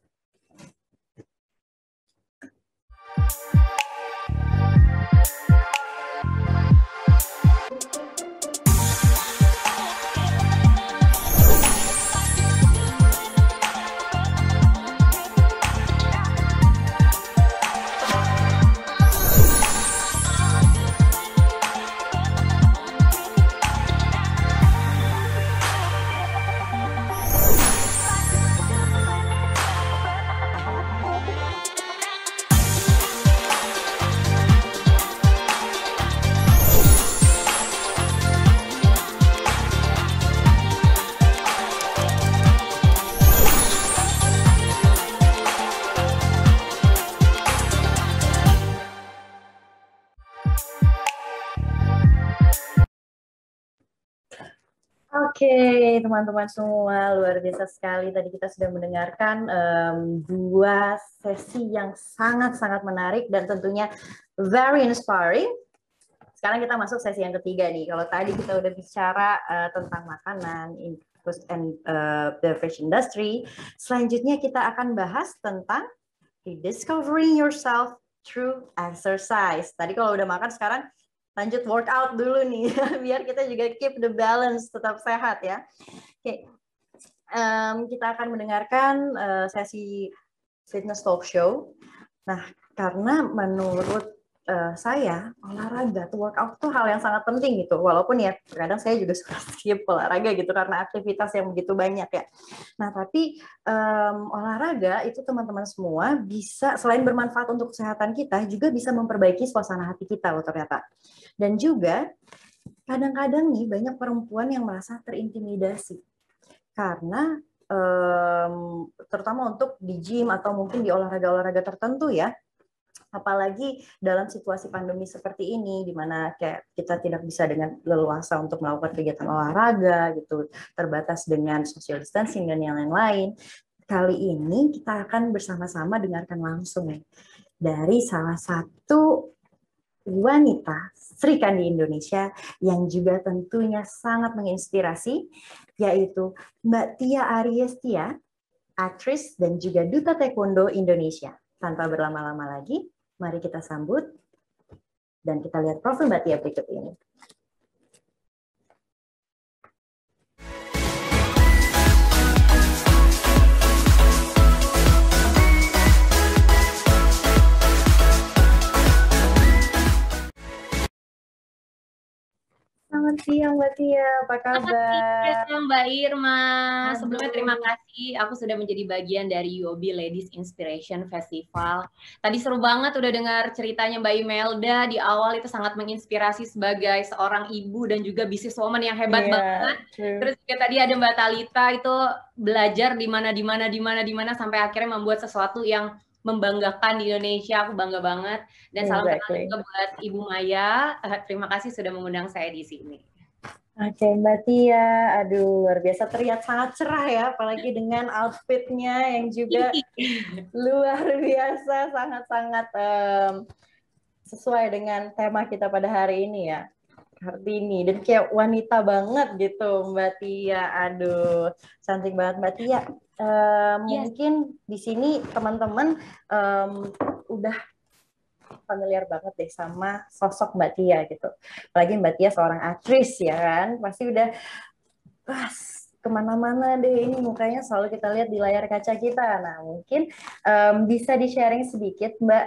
Oke, teman-teman semua, luar biasa sekali. Tadi kita sudah mendengarkan 2 sesi yang sangat-sangat menarik dan tentunya very inspiring. Sekarang kita masuk sesi yang ketiga nih. Kalau tadi kita udah bicara tentang makanan, food and beverage industry, selanjutnya kita akan bahas tentang rediscovering yourself through exercise. Tadi kalau udah makan, sekarang lanjut workout dulu nih, biar kita juga keep the balance, tetap sehat ya. Oke, kita akan mendengarkan sesi fitness talk show. Nah, karena menurut saya olahraga, workout tuh hal yang sangat penting gitu. Walaupun ya kadang saya juga suka skip olahraga gitu karena aktivitas yang begitu banyak ya. Nah, tapi olahraga itu teman-teman semua bisa selain bermanfaat untuk kesehatan kita, juga bisa memperbaiki suasana hati kita loh ternyata. Dan juga kadang-kadang nih banyak perempuan yang merasa terintimidasi karena terutama untuk di gym atau mungkin di olahraga-olahraga tertentu ya. Apalagi dalam situasi pandemi seperti ini, di mana kayak kita tidak bisa dengan leluasa untuk melakukan kegiatan olahraga gitu, terbatas dengan social distancing dan yang lain-lain. Kali ini kita akan bersama-sama dengarkan langsung dari salah satu wanita Sri Kandi Indonesia yang juga tentunya sangat menginspirasi, yaitu Mbak Tia Ariestia, aktris dan juga duta taekwondo Indonesia. Tanpa berlama-lama lagi, mari kita sambut dan kita lihat profil Mbak Tia berikut ini. Selamat siang Mbak Tia, apa kabar? Selamat siang Mbak Irma. Sebelumnya terima kasih, aku sudah menjadi bagian dari UOB Ladies Inspiration Festival. Tadi seru banget udah dengar ceritanya Mbak Imelda, di awal itu sangat menginspirasi sebagai seorang ibu dan juga businesswoman yang hebat banget. True. Terus juga tadi ada Mbak Thalita itu belajar di mana sampai akhirnya membuat sesuatu yang membanggakan di Indonesia. Aku bangga banget. Dan salam kenal juga buat Ibu Maya. Terima kasih sudah mengundang saya di sini. Oke, Mbak Tia. Aduh, luar biasa. Terlihat sangat cerah ya, apalagi dengan outfitnya yang juga luar biasa. Sangat-sangat sesuai dengan tema kita pada hari ini ya. Kartini. Dan kayak wanita banget gitu, Mbak Tia. Aduh, cantik banget Mbak Tia. Mungkin di sini teman-teman udah familiar banget deh sama sosok Mbak Tia gitu. Apalagi Mbak Tia seorang aktris ya kan, pasti udah kemana-mana deh ini mukanya selalu kita lihat di layar kaca kita. Nah mungkin bisa di-sharing sedikit Mbak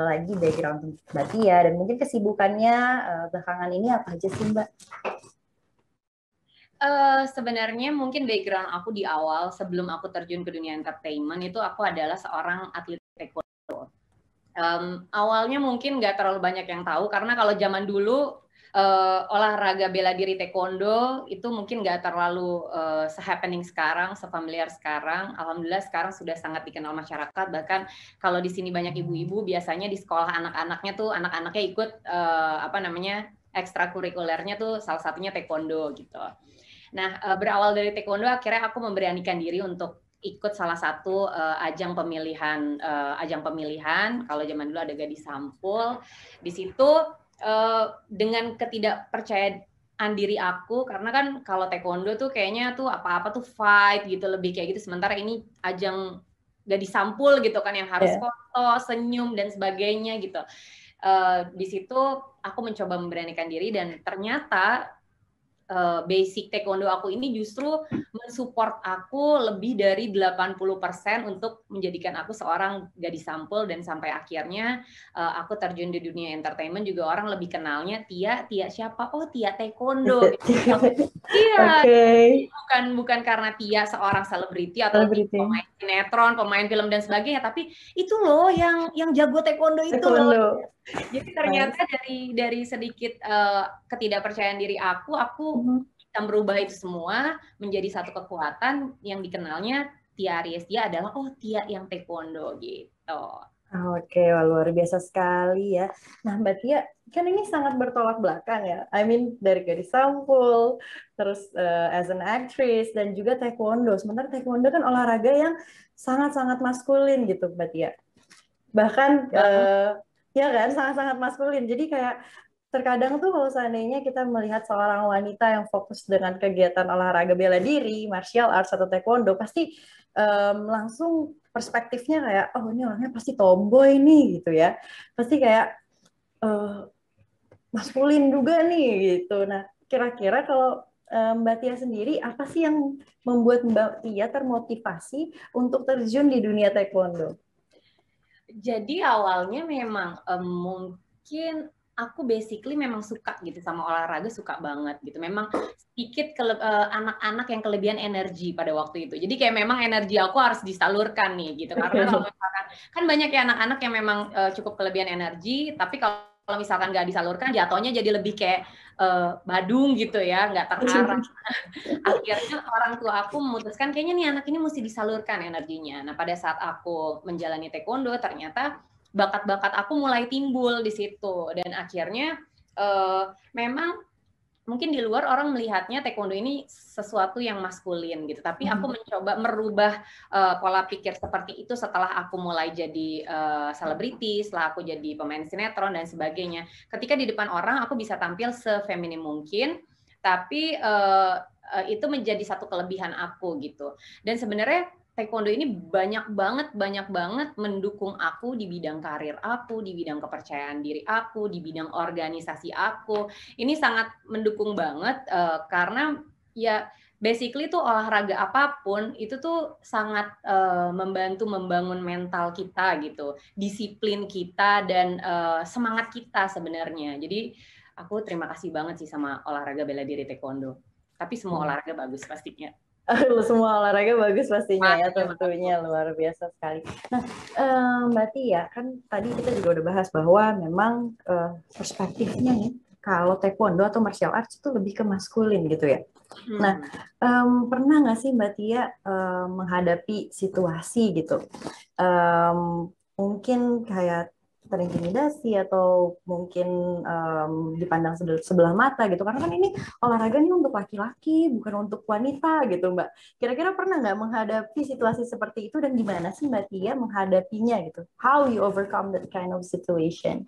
lagi background Mbak Tia dan mungkin kesibukannya belakangan ini apa aja sih Mbak? Sebenarnya mungkin background aku di awal sebelum aku terjun ke dunia entertainment itu aku adalah seorang atlet taekwondo. Awalnya mungkin nggak terlalu banyak yang tahu karena kalau zaman dulu olahraga bela diri taekwondo itu mungkin nggak terlalu se-happening sekarang, se-familiar sekarang. Alhamdulillah sekarang sudah sangat dikenal masyarakat. Bahkan kalau di sini banyak ibu-ibu, biasanya di sekolah anak-anaknya tuh anak-anaknya ikut ekstrakurikulernya tuh salah satunya taekwondo gitu. Nah, berawal dari taekwondo akhirnya aku memberanikan diri untuk ikut salah satu ajang pemilihan. Kalau zaman dulu ada Gadis Sampul. Di situ dengan ketidakpercayaan diri aku, karena kan kalau taekwondo tuh kayaknya tuh apa-apa tuh fight gitu, lebih kayak gitu, sementara ini ajang Gadis Sampul gitu kan yang harus foto, senyum dan sebagainya gitu. Di situ aku mencoba memberanikan diri dan ternyata basic taekwondo aku ini justru mensupport aku lebih dari 80% untuk menjadikan aku seorang Gadis Sampul, dan sampai akhirnya aku terjun di dunia entertainment juga orang lebih kenalnya Tia siapa? Oh, Tia taekwondo. Iya. Bukan karena Tia seorang selebriti atau pemain sinetron, pemain film dan sebagainya, tapi itu loh yang jago taekwondo itu loh. Jadi ternyata dari sedikit ketidakpercayaan diri aku bisa merubah itu semua menjadi satu kekuatan yang dikenalnya Tia Ariestia adalah Tia yang taekwondo gitu. Oke, luar biasa sekali ya. Nah, Mbak Tia, kan ini sangat bertolak belakang ya. I mean, dari Gadis Sampul, terus as an actress, dan juga taekwondo. Sementara taekwondo kan olahraga yang sangat-sangat maskulin gitu, Mbak Tia. Bahkan ya kan, sangat-sangat maskulin. Jadi kayak terkadang tuh kalau seandainya kita melihat seorang wanita yang fokus dengan kegiatan olahraga bela diri, martial arts atau taekwondo, pasti langsung perspektifnya kayak, oh ini orangnya pasti tomboy nih gitu ya. Pasti kayak maskulin juga nih gitu. Nah, kira-kira kalau Mbak Tia sendiri, apa sih yang membuat Mbak Tia termotivasi untuk terjun di dunia taekwondo? Jadi awalnya memang mungkin aku basically memang suka gitu sama olahraga, suka banget gitu. Memang sedikit anak-anak yang kelebihan energi pada waktu itu. Jadi kayak memang energi aku harus disalurkan nih gitu. Karena kalau misalkan kan banyak ya anak-anak yang memang cukup kelebihan energi, tapi kalau misalkan nggak disalurkan jatuhnya jadi lebih kayak badung gitu ya, nggak terarah. Akhirnya orang tua aku memutuskan kayaknya nih anak ini mesti disalurkan energinya. Nah, pada saat aku menjalani taekwondo ternyata bakat-bakat aku mulai timbul di situ, dan akhirnya memang mungkin di luar orang melihatnya taekwondo ini sesuatu yang maskulin gitu, tapi aku mencoba merubah pola pikir seperti itu setelah aku mulai jadi selebriti, setelah aku jadi pemain sinetron dan sebagainya. Ketika di depan orang aku bisa tampil sefeminim mungkin, tapi itu menjadi satu kelebihan aku gitu. Dan sebenarnya taekwondo ini banyak banget mendukung aku di bidang karir aku, di bidang kepercayaan diri aku, di bidang organisasi aku. Ini sangat mendukung banget karena ya basically tuh olahraga apapun itu tuh sangat membantu membangun mental kita gitu, disiplin kita dan semangat kita sebenarnya. Jadi aku terima kasih banget sih sama olahraga bela diri taekwondo. Tapi semua olahraga bagus pastinya. Semua olahraga bagus pastinya ya, tentunya luar biasa sekali. Nah, Mbak Tia, kan tadi kita juga udah bahas bahwa memang perspektifnya nih, kalau taekwondo atau martial arts itu lebih ke maskulin gitu ya. Nah, pernah nggak sih Mbak Tia menghadapi situasi gitu, mungkin kayak terintimidasi atau mungkin dipandang sebelah mata gitu, karena kan ini olahraga nih untuk laki-laki bukan untuk wanita gitu Mbak. Kira-kira pernah nggak menghadapi situasi seperti itu, dan gimana sih Mbak Tia menghadapinya gitu? How you overcome that kind of situation?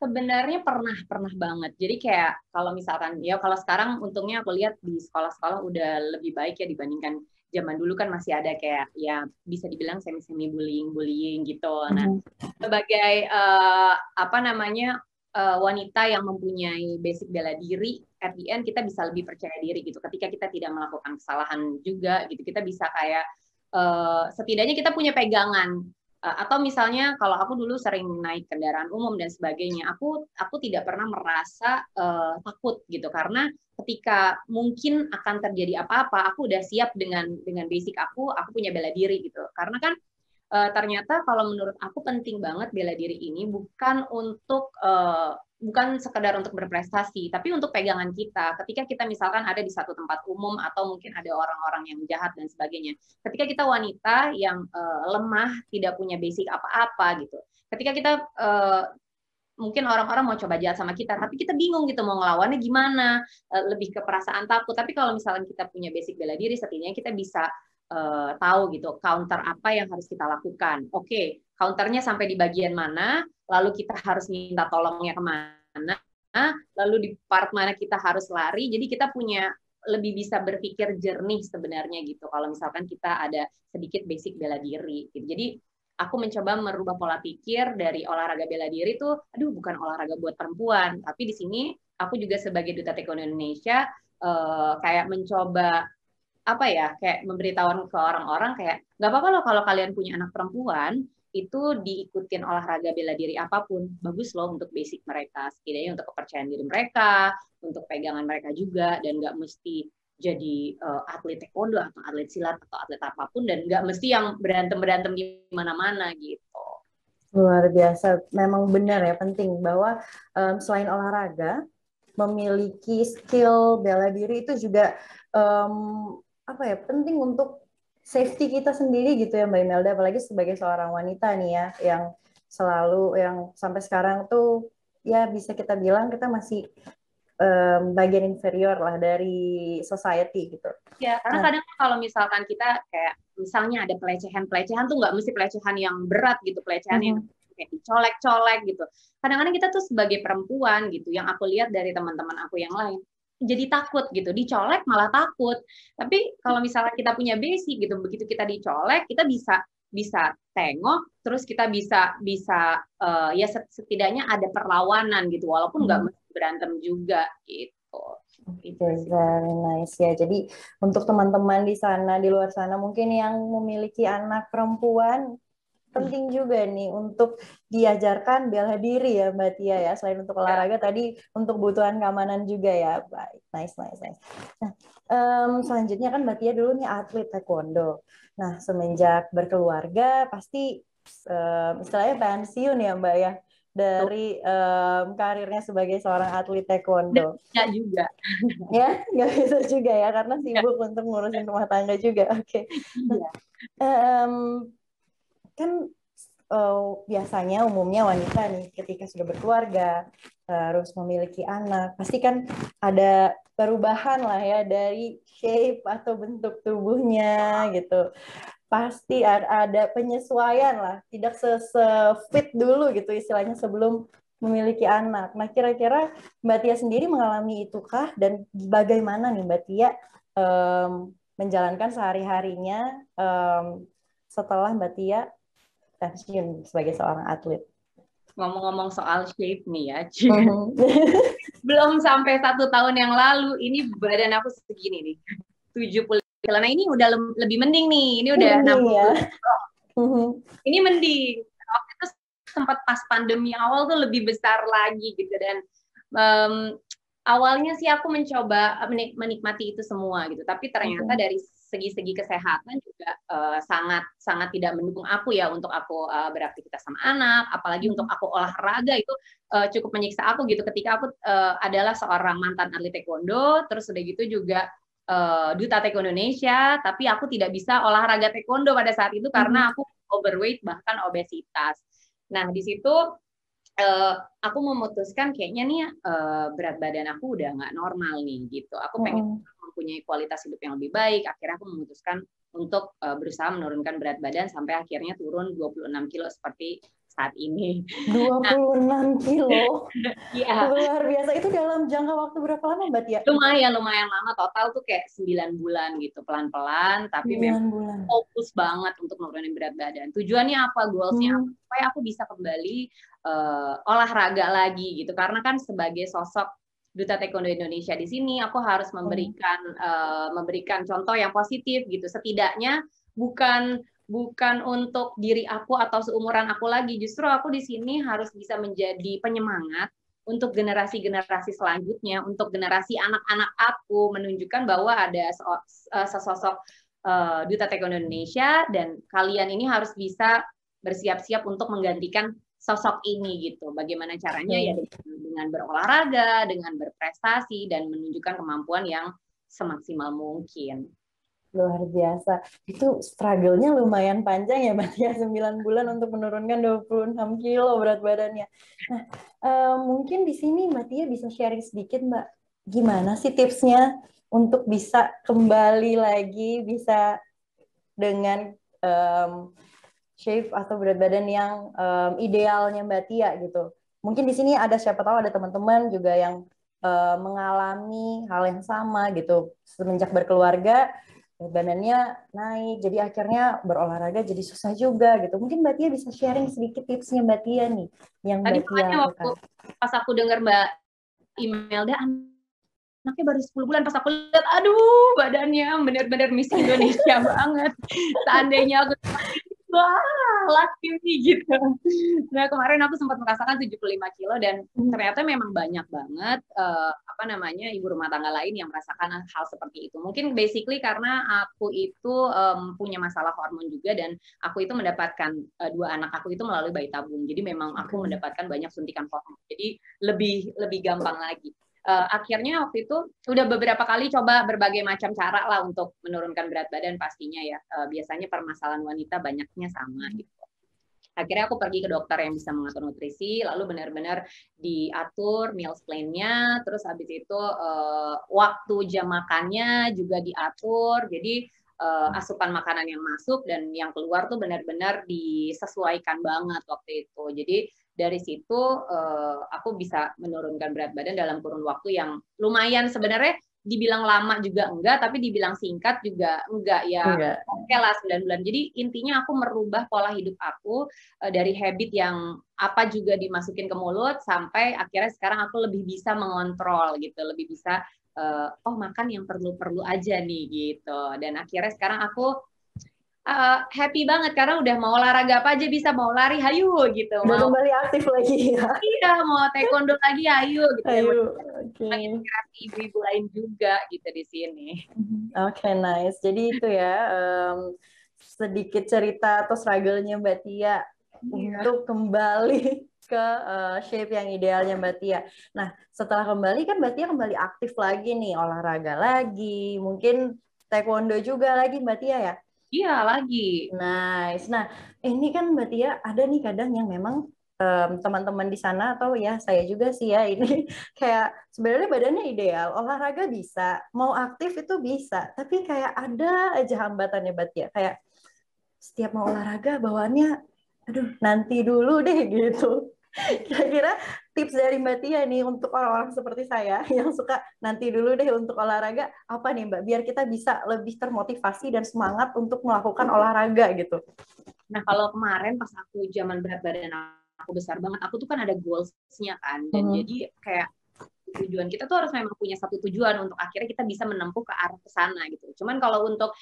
Sebenarnya pernah banget. Jadi kayak kalau misalkan ya kalau sekarang untungnya aku lihat di sekolah-sekolah udah lebih baik ya dibandingkan zaman dulu kan masih ada kayak ya bisa dibilang semi bullying gitu. Nah, sebagai wanita yang mempunyai basic bela diri, at the end kita bisa lebih percaya diri gitu. Ketika kita tidak melakukan kesalahan juga gitu, kita bisa kayak setidaknya kita punya pegangan. Atau misalnya kalau aku dulu sering naik kendaraan umum dan sebagainya, aku tidak pernah merasa takut gitu, karena ketika mungkin akan terjadi apa-apa, aku udah siap dengan basic aku punya bela diri gitu. Karena kan ternyata kalau menurut aku penting banget bela diri ini bukan sekedar untuk berprestasi, tapi untuk pegangan kita. Ketika kita misalkan ada di satu tempat umum atau mungkin ada orang-orang yang jahat dan sebagainya. Ketika kita wanita yang lemah, tidak punya basic apa-apa gitu. Ketika kita mungkin orang-orang mau coba jahat sama kita, tapi kita bingung gitu mau ngelawannya gimana, lebih ke perasaan takut. Tapi kalau misalkan kita punya basic bela diri, setidaknya kita bisa tahu gitu counter apa yang harus kita lakukan. Oke, counternya sampai di bagian mana, lalu kita harus minta tolongnya kemana, lalu di part mana kita harus lari. Jadi kita punya lebih bisa berpikir jernih sebenarnya gitu. Kalau misalkan kita ada sedikit basic bela diri. Gitu. Jadi aku mencoba merubah pola pikir dari olahraga bela diri tuh, aduh bukan olahraga buat perempuan. Tapi di sini aku juga sebagai Duta Taekwondo Indonesia kayak mencoba kayak memberitahuan ke orang-orang kayak nggak apa-apa loh kalau kalian punya anak perempuan itu diikutin olahraga bela diri apapun, bagus loh untuk basic mereka, setidaknya untuk kepercayaan diri mereka, untuk pegangan mereka juga, dan nggak mesti jadi atlet taekwondo atau atlet silat atau atlet apapun, dan nggak mesti yang berantem di mana-mana gitu. Luar biasa, memang benar ya, penting bahwa selain olahraga memiliki skill bela diri itu juga penting untuk safety kita sendiri gitu ya Mbak Imelda, apalagi sebagai seorang wanita nih ya, yang sampai sekarang tuh ya bisa kita bilang kita masih bagian inferior lah dari society gitu. Ya, karena kadang kalau misalkan kita kayak misalnya ada pelecehan tuh nggak mesti pelecehan yang berat gitu, pelecehan yang kayak dicolek-colek gitu. Kadang-kadang kita tuh sebagai perempuan gitu, yang aku lihat dari teman-teman aku yang lain, jadi takut gitu, dicolek malah takut. Tapi kalau misalnya kita punya basic gitu, begitu kita dicolek, kita bisa tengok, terus kita bisa ya setidaknya ada perlawanan gitu, walaupun nggak mesti berantem juga gitu. Very nice ya. Jadi untuk teman-teman di sana, di luar sana mungkin yang memiliki anak perempuan, penting juga nih untuk diajarkan bela diri ya Mbak Tia ya. Selain untuk olahraga tadi untuk kebutuhan keamanan juga ya. Baik, nice. Nah, selanjutnya kan Mbak Tia dulu nih atlet taekwondo. Nah, semenjak berkeluarga pasti istilahnya pensiun ya Mbak ya dari karirnya sebagai seorang atlet taekwondo. Nggak juga. Ya, nggak bisa juga ya karena sibuk untuk ngurusin rumah tangga juga. Oke. Kan biasanya umumnya wanita nih ketika sudah berkeluarga harus memiliki anak pasti kan ada perubahan lah ya dari shape atau bentuk tubuhnya gitu, pasti ada penyesuaian lah, tidak se-fit dulu gitu istilahnya sebelum memiliki anak. Nah kira-kira Mbak Tia sendiri mengalami itukah, dan bagaimana nih Mbak Tia menjalankan sehari-harinya setelah Mbak Tia pensiun sebagai seorang atlet? Ngomong-ngomong soal shape nih ya, belum sampai 1 tahun yang lalu, ini badan aku segini nih, 70 kilo. Nah ini udah lebih mending nih, ini udah 60 ya. Ini mending. Waktu itu sempat pas pandemi awal tuh lebih besar lagi gitu, dan awalnya sih aku mencoba menikmati itu semua gitu, tapi ternyata dari segi-segi kesehatan juga sangat tidak mendukung aku ya untuk aku beraktivitas sama anak, apalagi untuk aku olahraga itu cukup menyiksa aku gitu, ketika aku adalah seorang mantan atlet taekwondo, terus udah gitu juga Duta Taekwondo Indonesia, tapi aku tidak bisa olahraga taekwondo pada saat itu karena aku overweight bahkan obesitas. Nah di situ aku memutuskan kayaknya nih berat badan aku udah nggak normal nih gitu. Aku pengen mempunyai kualitas hidup yang lebih baik. Akhirnya aku memutuskan untuk berusaha menurunkan berat badan sampai akhirnya turun 26 kilo seperti saat ini. 26 kilo? Iya. Luar biasa. Itu dalam jangka waktu berapa lama Mbak Tia? Lumayan lama. Total tuh kayak 9 bulan gitu. Pelan-pelan, tapi memang fokus banget untuk nurunin berat badan. Tujuannya apa? Goalsnya apa? Supaya aku bisa kembali olahraga lagi gitu. Karena kan sebagai sosok Duta Taekwondo Indonesia di sini, aku harus memberikan contoh yang positif gitu. Setidaknya bukan untuk diri aku atau seumuran aku lagi, justru aku di sini harus bisa menjadi penyemangat untuk generasi-generasi selanjutnya, untuk generasi anak-anak aku, menunjukkan bahwa ada sesosok Duta Taekwondo Indonesia, dan kalian ini harus bisa bersiap-siap untuk menggantikan sosok ini gitu. Bagaimana caranya ya dengan berolahraga, dengan berprestasi dan menunjukkan kemampuan yang semaksimal mungkin. Luar biasa. Itu struggle-nya lumayan panjang ya, Mbak Tia, 9 bulan untuk menurunkan 26 kilo berat badannya. Nah, mungkin di sini Mbak Tia bisa sharing sedikit, Mbak. Gimana sih tipsnya untuk bisa kembali lagi, bisa dengan shape atau berat badan yang idealnya Mbak Tia gitu. Mungkin di sini ada, siapa tahu ada teman-teman juga yang mengalami hal yang sama gitu. Semenjak berkeluarga, berat badannya naik, jadi akhirnya berolahraga jadi susah juga gitu. Mungkin Mbak Tia bisa sharing sedikit tipsnya Mbak Tia nih, yang Tadi Mbak Tia waktu pas aku dengar Mbak Imelda, anaknya baru 10 bulan, pas aku lihat, aduh badannya benar-benar Miss Indonesia banget. Seandainya aku wah, laki nih gitu. Nah, kemarin aku sempat merasakan 75 kilo dan ternyata memang banyak banget ibu rumah tangga lain yang merasakan hal seperti itu. Mungkin basically karena aku itu punya masalah hormon juga, dan aku itu mendapatkan 2 anak aku itu melalui bayi tabung. Jadi memang aku mendapatkan banyak suntikan hormon. Jadi lebih gampang lagi. Akhirnya waktu itu udah beberapa kali coba berbagai macam cara lah untuk menurunkan berat badan pastinya ya. Biasanya permasalahan wanita banyaknya sama gitu. Akhirnya aku pergi ke dokter yang bisa mengatur nutrisi, lalu benar-benar diatur meals plan-nya, terus habis itu waktu jam makannya juga diatur. Jadi asupan makanan yang masuk dan yang keluar tuh benar-benar disesuaikan banget waktu itu. Jadi dari situ aku bisa menurunkan berat badan dalam kurun waktu yang lumayan, sebenarnya dibilang lama juga enggak, tapi dibilang singkat juga enggak ya. Oke lah, 9 bulan. Jadi intinya aku merubah pola hidup aku dari habit yang apa juga dimasukin ke mulut, sampai akhirnya sekarang aku lebih bisa mengontrol gitu, lebih bisa makan yang perlu-perlu aja nih gitu. Dan akhirnya sekarang aku happy banget karena udah mau olahraga apa aja bisa, mau lari hayu gitu, mau kembali aktif lagi ya. Iya, mau taekwondo lagi hayu gitu. Hayu. Lagi inspirasi ibu-ibu lain juga gitu di sini. Oke, nice. Jadi itu ya sedikit cerita atau struggle-nya Mbak Tia untuk kembali ke shape yang idealnya Mbak Tia. Nah, setelah kembali kan Mbak Tia kembali aktif lagi nih, olahraga lagi, mungkin taekwondo juga lagi Mbak Tia ya? Iya, lagi. Nice. Nah, ini kan Mbak Tia ada nih kadang yang memang teman-teman di sana atau ya saya juga sih ya, ini kayak sebenarnya badannya ideal, olahraga bisa, mau aktif itu bisa, tapi kayak ada aja hambatannya Mbak Tia. Kayak setiap mau olahraga bawaannya, aduh nanti dulu deh gitu. Kira-kira tips dari Mbak Tia nih untuk orang-orang seperti saya yang suka nanti dulu deh untuk olahraga, apa nih Mbak? Biar kita bisa lebih termotivasi dan semangat untuk melakukan olahraga gitu. Nah, kalau kemarin pas aku zaman berat badan aku besar banget, aku tuh kan ada goals-nya kan. Dan jadi kayak tujuan kita tuh harus memang punya satu tujuan untuk akhirnya kita bisa menempuh ke arah ke sana gitu. Cuman kalau untuk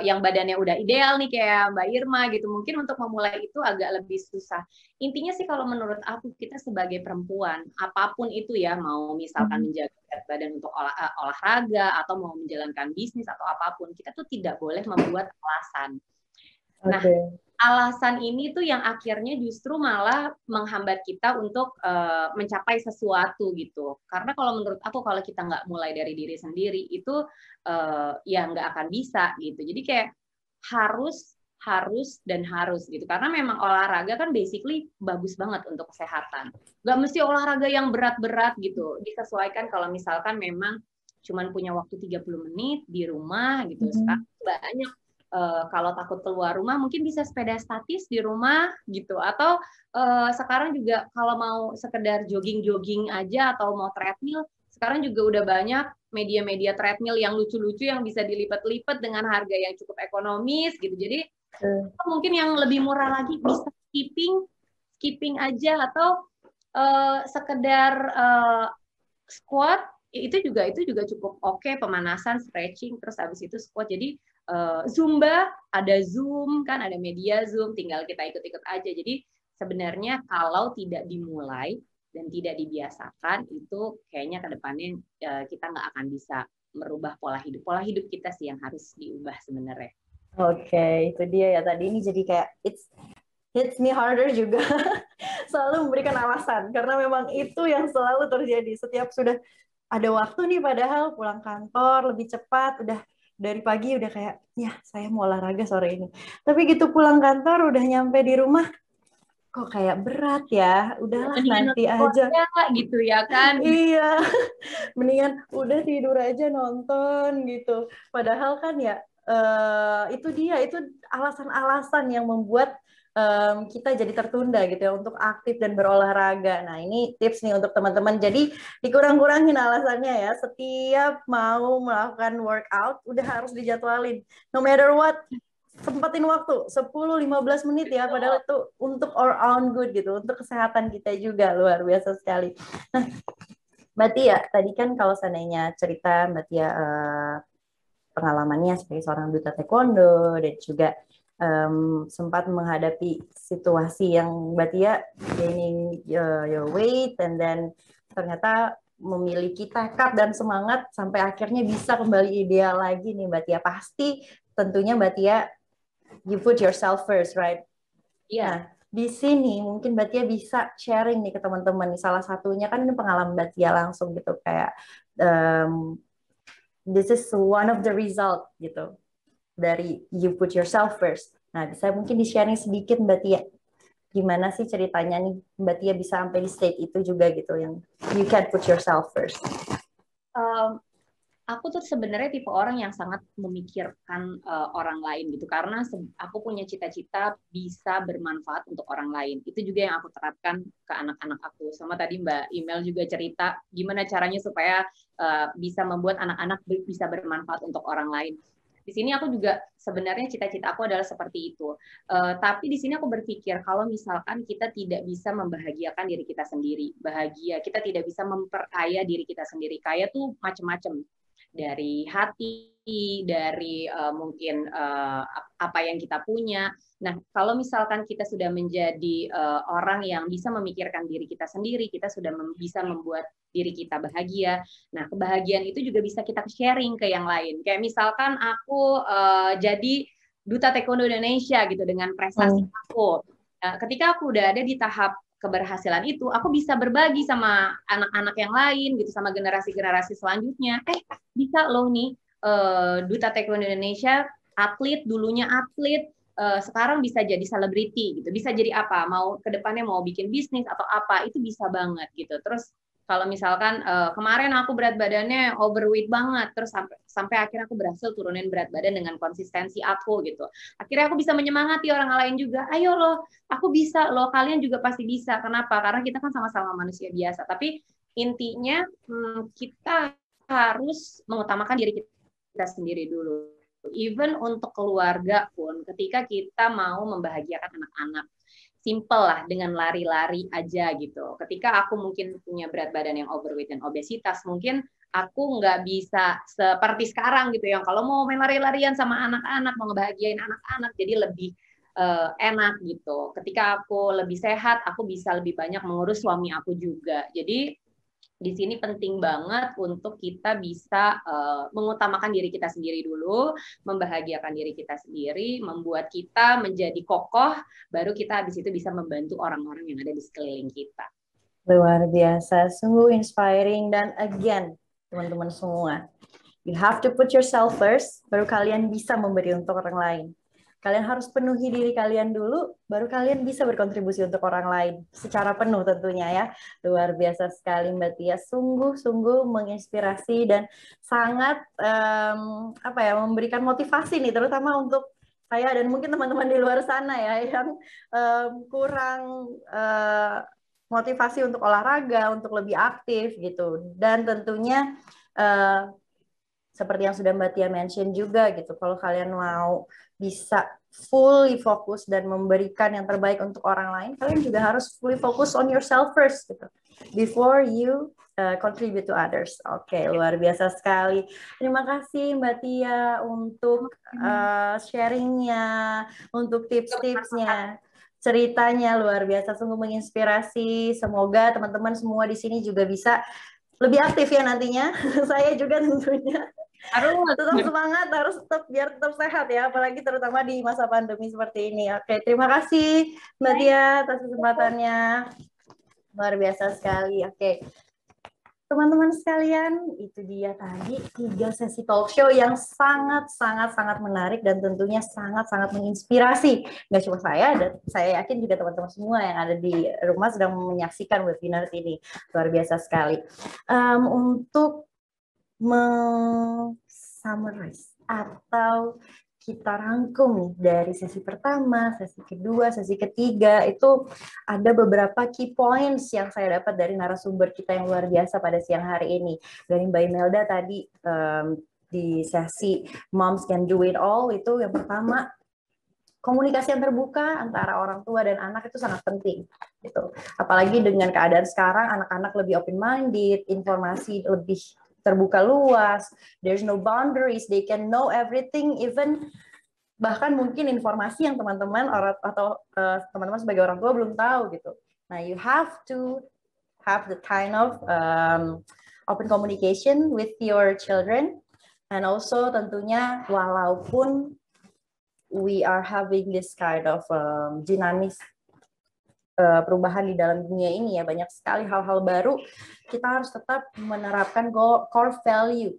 yang badannya udah ideal nih kayak Mbak Irma gitu, mungkin untuk memulai itu agak lebih susah. Intinya sih kalau menurut aku, kita sebagai perempuan, apapun itu ya, mau misalkan menjaga berat badan untuk olahraga atau mau menjalankan bisnis atau apapun, kita tuh tidak boleh membuat alasan. Nah, alasan ini tuh yang akhirnya justru malah menghambat kita untuk mencapai sesuatu gitu. Karena kalau menurut aku, kalau kita nggak mulai dari diri sendiri, itu ya nggak akan bisa gitu. Jadi kayak harus gitu. Karena memang olahraga kan basically bagus banget untuk kesehatan. Nggak mesti olahraga yang berat-berat gitu. Disesuaikan kalau misalkan memang cuman punya waktu 30 menit di rumah gitu. Sekarang banyak. Kalau takut keluar rumah mungkin bisa sepeda statis di rumah gitu, atau sekarang juga kalau mau sekedar jogging aja atau mau treadmill, sekarang juga udah banyak media-media treadmill yang lucu-lucu yang bisa dilipat-lipat dengan harga yang cukup ekonomis gitu. Jadi mungkin yang lebih murah lagi bisa skipping aja, atau sekedar squat itu juga cukup oke, pemanasan, stretching, terus habis itu squat. Jadi Zumba, ada Zoom kan, ada media Zoom, tinggal kita ikut-ikut aja. Jadi sebenarnya kalau tidak dimulai dan tidak dibiasakan, itu kayaknya ke depannya kita nggak akan bisa merubah pola hidup. Pola hidup kita sih yang harus diubah sebenarnya. Oke, itu dia ya tadi ini jadi kayak it's hits me harder juga. Selalu memberikan alasan karena memang itu yang selalu terjadi setiap sudah ada waktu nih padahal pulang kantor lebih cepat udah dari pagi udah kayak ya saya mau olahraga sore ini. Tapi gitu pulang kantor udah nyampe di rumah kok kayak berat ya. Udahlah Mendingan nanti nonton aja. aja gitu ya kan. Iya. Mendingan udah tidur aja nonton gitu. Padahal kan ya itu dia itu alasan-alasan yang membuat kita jadi tertunda gitu ya untuk aktif dan berolahraga. Nah ini tips nih untuk teman-teman. Jadi dikurang-kurangin alasannya ya. Setiap mau melakukan workout udah harus dijadwalin. No matter what, sempatin waktu 10-15 menit ya. Padahal itu untuk our own good gitu, untuk kesehatan kita juga luar biasa sekali. Nah, Mbak Tia, tadi kan kalau seandainya cerita Mbak Tia pengalamannya sebagai seorang duta taekwondo dan juga sempat menghadapi situasi yang Mbak Tia gaining your weight and then ternyata memiliki tekad dan semangat sampai akhirnya bisa kembali ideal lagi nih Mbak Tia. Pasti tentunya Mbak Tia you put yourself first, right? Iya. Nah, di sini mungkin Mbak Tia bisa sharing nih ke teman-teman. Salah satunya kan ini pengalaman Mbak Tia langsung gitu kayak this is one of the result gitu dari you put yourself first. Nah, bisa mungkin di-sharing sedikit Mbak Tia. Gimana sih ceritanya nih Mbak Tia bisa sampai di state itu juga gitu yang you can put yourself first. Aku tuh sebenarnya tipe orang yang sangat memikirkan orang lain gitu karena aku punya cita-cita bisa bermanfaat untuk orang lain. Itu juga yang aku terapkan ke anak-anak aku. Sama tadi Mbak Email juga cerita gimana caranya supaya bisa membuat anak-anak bisa bermanfaat untuk orang lain. Di sini aku juga sebenarnya cita-cita aku adalah seperti itu. Tapi di sini aku berpikir kalau misalkan kita tidak bisa membahagiakan diri kita sendiri, kita tidak bisa memperkaya diri kita sendiri. Kaya tuh macam-macam. Dari hati, dari mungkin apa yang kita punya. Nah, kalau misalkan kita sudah menjadi orang yang bisa memikirkan diri kita sendiri, kita sudah bisa membuat diri kita bahagia. Nah, kebahagiaan itu juga bisa kita sharing ke yang lain. Kayak misalkan aku jadi Duta Taekwondo Indonesia gitu dengan prestasi aku. Ketika aku udah ada di tahap keberhasilan itu, aku bisa berbagi sama anak-anak yang lain gitu, sama generasi-generasi selanjutnya. Bisa loh nih Duta Taekwondo Indonesia, atlet dulunya atlet, sekarang bisa jadi selebriti gitu, bisa jadi apa, mau kedepannya mau bikin bisnis atau apa, itu bisa banget gitu. Terus kalau misalkan kemarin aku berat badannya overweight banget, terus sampai akhirnya aku berhasil turunin berat badan dengan konsistensi aku gitu. Akhirnya aku bisa menyemangati orang lain juga. Ayo loh, aku bisa loh, kalian juga pasti bisa. Kenapa? Karena kita kan sama-sama manusia biasa. Tapi intinya kita harus mengutamakan diri kita sendiri dulu. Even untuk keluarga pun, ketika kita mau membahagiakan anak-anak, simple lah dengan lari-lari aja gitu. Ketika aku mungkin punya berat badan yang overweight dan obesitas, mungkin aku nggak bisa seperti sekarang gitu yang kalau mau main lari-larian sama anak-anak, mau ngebahagiain anak-anak, jadi lebih enak gitu. Ketika aku lebih sehat, aku bisa lebih banyak mengurus suami aku juga. Jadi di sini penting banget untuk kita bisa mengutamakan diri kita sendiri dulu, membahagiakan diri kita sendiri, membuat kita menjadi kokoh, baru kita habis itu bisa membantu orang-orang yang ada di sekeliling kita. Luar biasa, sungguh inspiring dan again, teman-teman semua, you have to put yourself first, baru kalian bisa memberi untuk orang lain. Kalian harus penuhi diri kalian dulu, baru kalian bisa berkontribusi untuk orang lain secara penuh tentunya ya. Luar biasa sekali Mbak Tia, sungguh-sungguh menginspirasi dan sangat memberikan motivasi nih, terutama untuk saya dan mungkin teman-teman di luar sana ya yang kurang motivasi untuk olahraga, untuk lebih aktif gitu. Dan tentunya seperti yang sudah Mbak Tia mention juga gitu, kalau kalian mau bisa fully fokus dan memberikan yang terbaik untuk orang lain, kalian juga harus fully fokus on yourself first gitu, before you contribute to others. Oke, luar biasa sekali. Terima kasih Mbak Tia untuk sharingnya, untuk tips-tipsnya. Ceritanya luar biasa, sungguh menginspirasi. Semoga teman-teman semua di sini juga bisa lebih aktif ya nantinya. Saya juga tentunya. Tetap semangat, harus tetap biar tetap sehat ya, apalagi terutama di masa pandemi seperti ini. Oke, terima kasih Mbak Tia atas kesempatannya. Luar biasa sekali. Oke. Teman-teman sekalian, itu dia tadi 3 sesi talk show yang sangat menarik dan tentunya sangat menginspirasi. Nggak cuma saya, dan saya yakin juga teman-teman semua yang ada di rumah sedang menyaksikan webinar ini. Luar biasa sekali. Untuk summarize atau kita rangkum nih dari sesi pertama, sesi kedua, sesi ketiga, itu ada beberapa key points yang saya dapat dari narasumber kita yang luar biasa pada siang hari ini. Dari Mbak Imelda tadi di sesi Moms Can Do It All, itu yang pertama, komunikasi yang terbuka antara orang tua dan anak itu sangat penting. Gitu. Apalagi dengan keadaan sekarang, anak-anak lebih open-minded, informasi lebih terbuka luas, there's no boundaries, they can know everything, even bahkan mungkin informasi yang teman-teman atau teman-teman sebagai orang tua belum tahu gitu. Nah, you have to have the kind of open communication with your children, and also tentunya walaupun we are having this kind of dinamis perubahan di dalam dunia ini ya, banyak sekali hal-hal baru, kita harus tetap menerapkan core value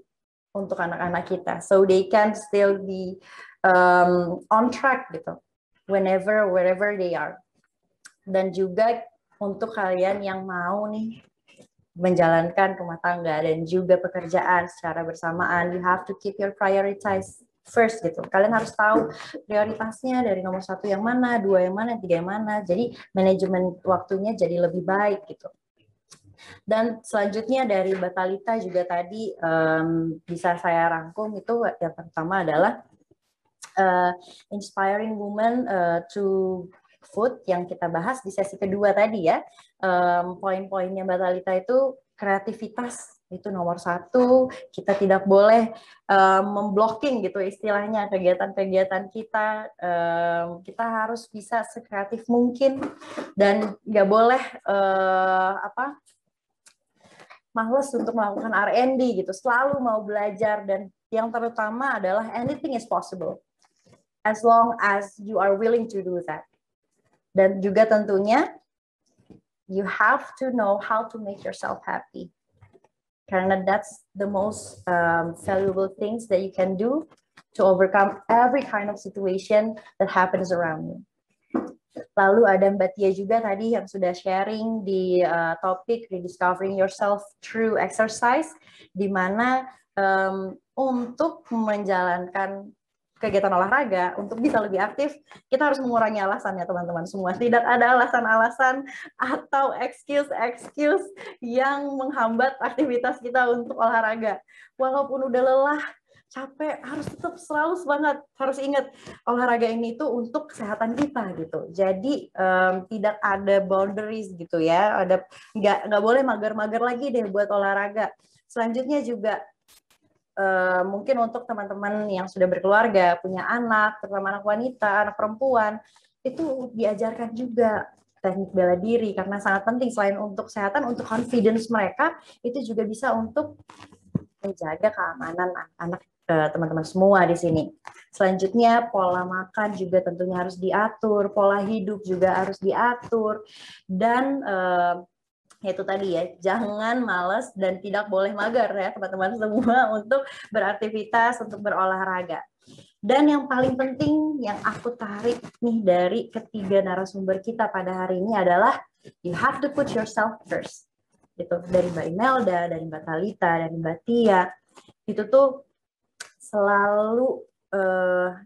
untuk anak-anak kita, so they can still be on track gitu, wherever they are. Dan juga untuk kalian yang mau nih menjalankan rumah tangga dan juga pekerjaan secara bersamaan, you have to keep your priorities first gitu. Kalian harus tahu prioritasnya dari nomor 1 yang mana, 2 yang mana, 3 yang mana. Jadi manajemen waktunya jadi lebih baik gitu. Dan selanjutnya dari Mbak Thalita juga tadi bisa saya rangkum, itu yang pertama adalah inspiring women to food yang kita bahas di sesi kedua tadi ya. Poin-poinnya Mbak Thalita itu kreativitas itu nomor 1, kita tidak boleh memblocking gitu istilahnya kegiatan-kegiatan kita. Kita harus bisa sekreatif mungkin dan nggak boleh males untuk melakukan R&D gitu, selalu mau belajar, dan yang terutama adalah anything is possible as long as you are willing to do that. Dan juga tentunya you have to know how to make yourself happy. Karena that's the most valuable things that you can do to overcome every kind of situation that happens around you. Lalu ada Mbak Tia juga tadi yang sudah sharing di topik rediscovering yourself through exercise, di mana untuk menjalankan kegiatan olahraga, untuk bisa lebih aktif, kita harus mengurangi alasan ya teman-teman semua. Tidak ada alasan-alasan atau excuse yang menghambat aktivitas kita untuk olahraga. Walaupun udah lelah, capek, harus tetap selalu semangat. Harus ingat, olahraga ini itu untuk kesehatan kita gitu. Jadi tidak ada boundaries gitu ya. Nggak boleh mager-mager lagi deh buat olahraga. Selanjutnya juga mungkin untuk teman-teman yang sudah berkeluarga, punya anak, terutama anak wanita, anak perempuan, itu diajarkan juga teknik bela diri, karena sangat penting selain untuk kesehatan, untuk confidence mereka, itu juga bisa untuk menjaga keamanan anak teman-teman semua di sini. Selanjutnya pola makan juga tentunya harus diatur, pola hidup juga harus diatur, dan itu tadi ya, jangan malas dan tidak boleh mager ya teman-teman semua untuk beraktivitas, untuk berolahraga. Dan yang paling penting yang aku tarik nih dari ketiga narasumber kita pada hari ini adalah you have to put yourself first. Gitu. Dari Mbak Imelda, dari Mbak Thalita, dari Mbak Tia, itu tuh selalu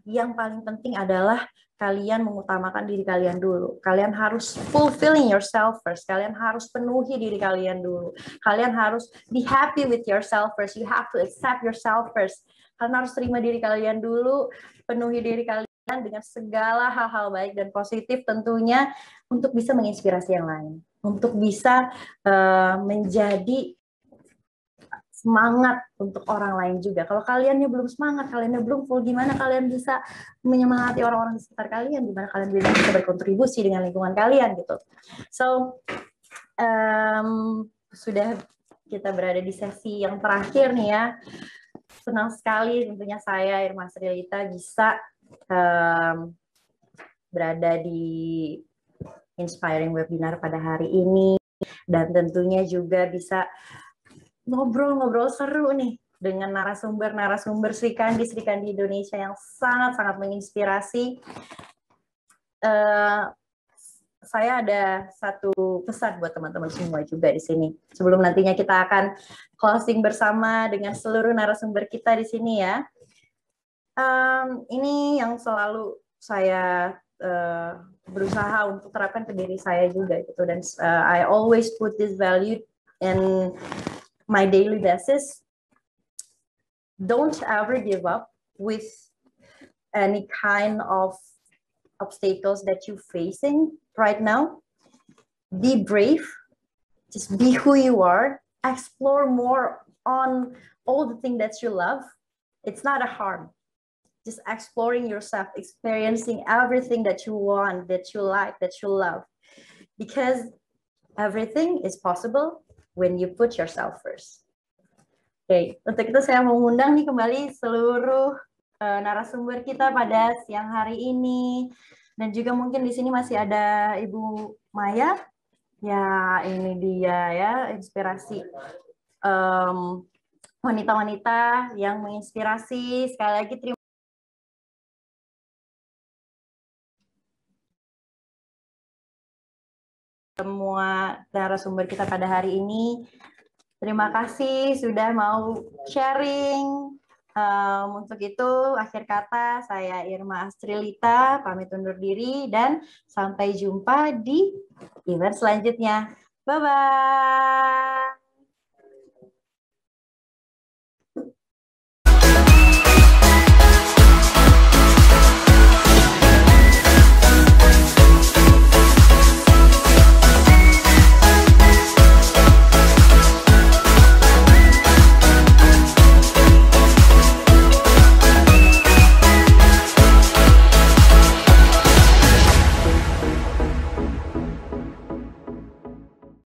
yang paling penting adalah kalian mengutamakan diri kalian dulu. Kalian harus fulfilling yourself first. Kalian harus penuhi diri kalian dulu. Kalian harus be happy with yourself first. You have to accept yourself first. Kalian harus terima diri kalian dulu, penuhi diri kalian dengan segala hal-hal baik dan positif tentunya untuk bisa menginspirasi yang lain. Untuk bisa menjadi semangat untuk orang lain juga. Kalau kaliannya belum semangat, kaliannya belum full, gimana kalian bisa menyemangati orang-orang di sekitar kalian? Gimana kalian bisa berkontribusi dengan lingkungan kalian gitu. So, sudah kita berada di sesi yang terakhir nih ya. senang sekali tentunya saya, Irma Srilita, bisa berada di Inspiring Webinar pada hari ini. Dan tentunya juga bisa ngobrol-ngobrol seru nih dengan narasumber Sri Kandi Indonesia yang sangat-sangat menginspirasi. Saya ada satu pesan buat teman-teman semua juga di sini. Sebelum nantinya kita akan closing bersama dengan seluruh narasumber kita di sini ya. Ini yang selalu saya berusaha untuk terapkan ke diri saya juga gitu, dan I always put this value in my daily basis. Don't ever give up with any kind of obstacles that you're facing right now. Be brave, just be who you are, explore more on all the things that you love. It's not a harm. Just exploring yourself, experiencing everything that you want, that you like, that you love. Because everything is possible when you put yourself first. Oke, untuk itu saya mengundang nih kembali seluruh narasumber kita pada siang hari ini. Dan juga mungkin di sini masih ada Ibu Maya. Ya, ini dia ya, inspirasi wanita-wanita yang menginspirasi. Sekali lagi terima semua narasumber kita pada hari ini. Terima kasih sudah mau sharing. Untuk itu, akhir kata saya Irma Srilita, pamit undur diri dan sampai jumpa di event selanjutnya. Bye-bye.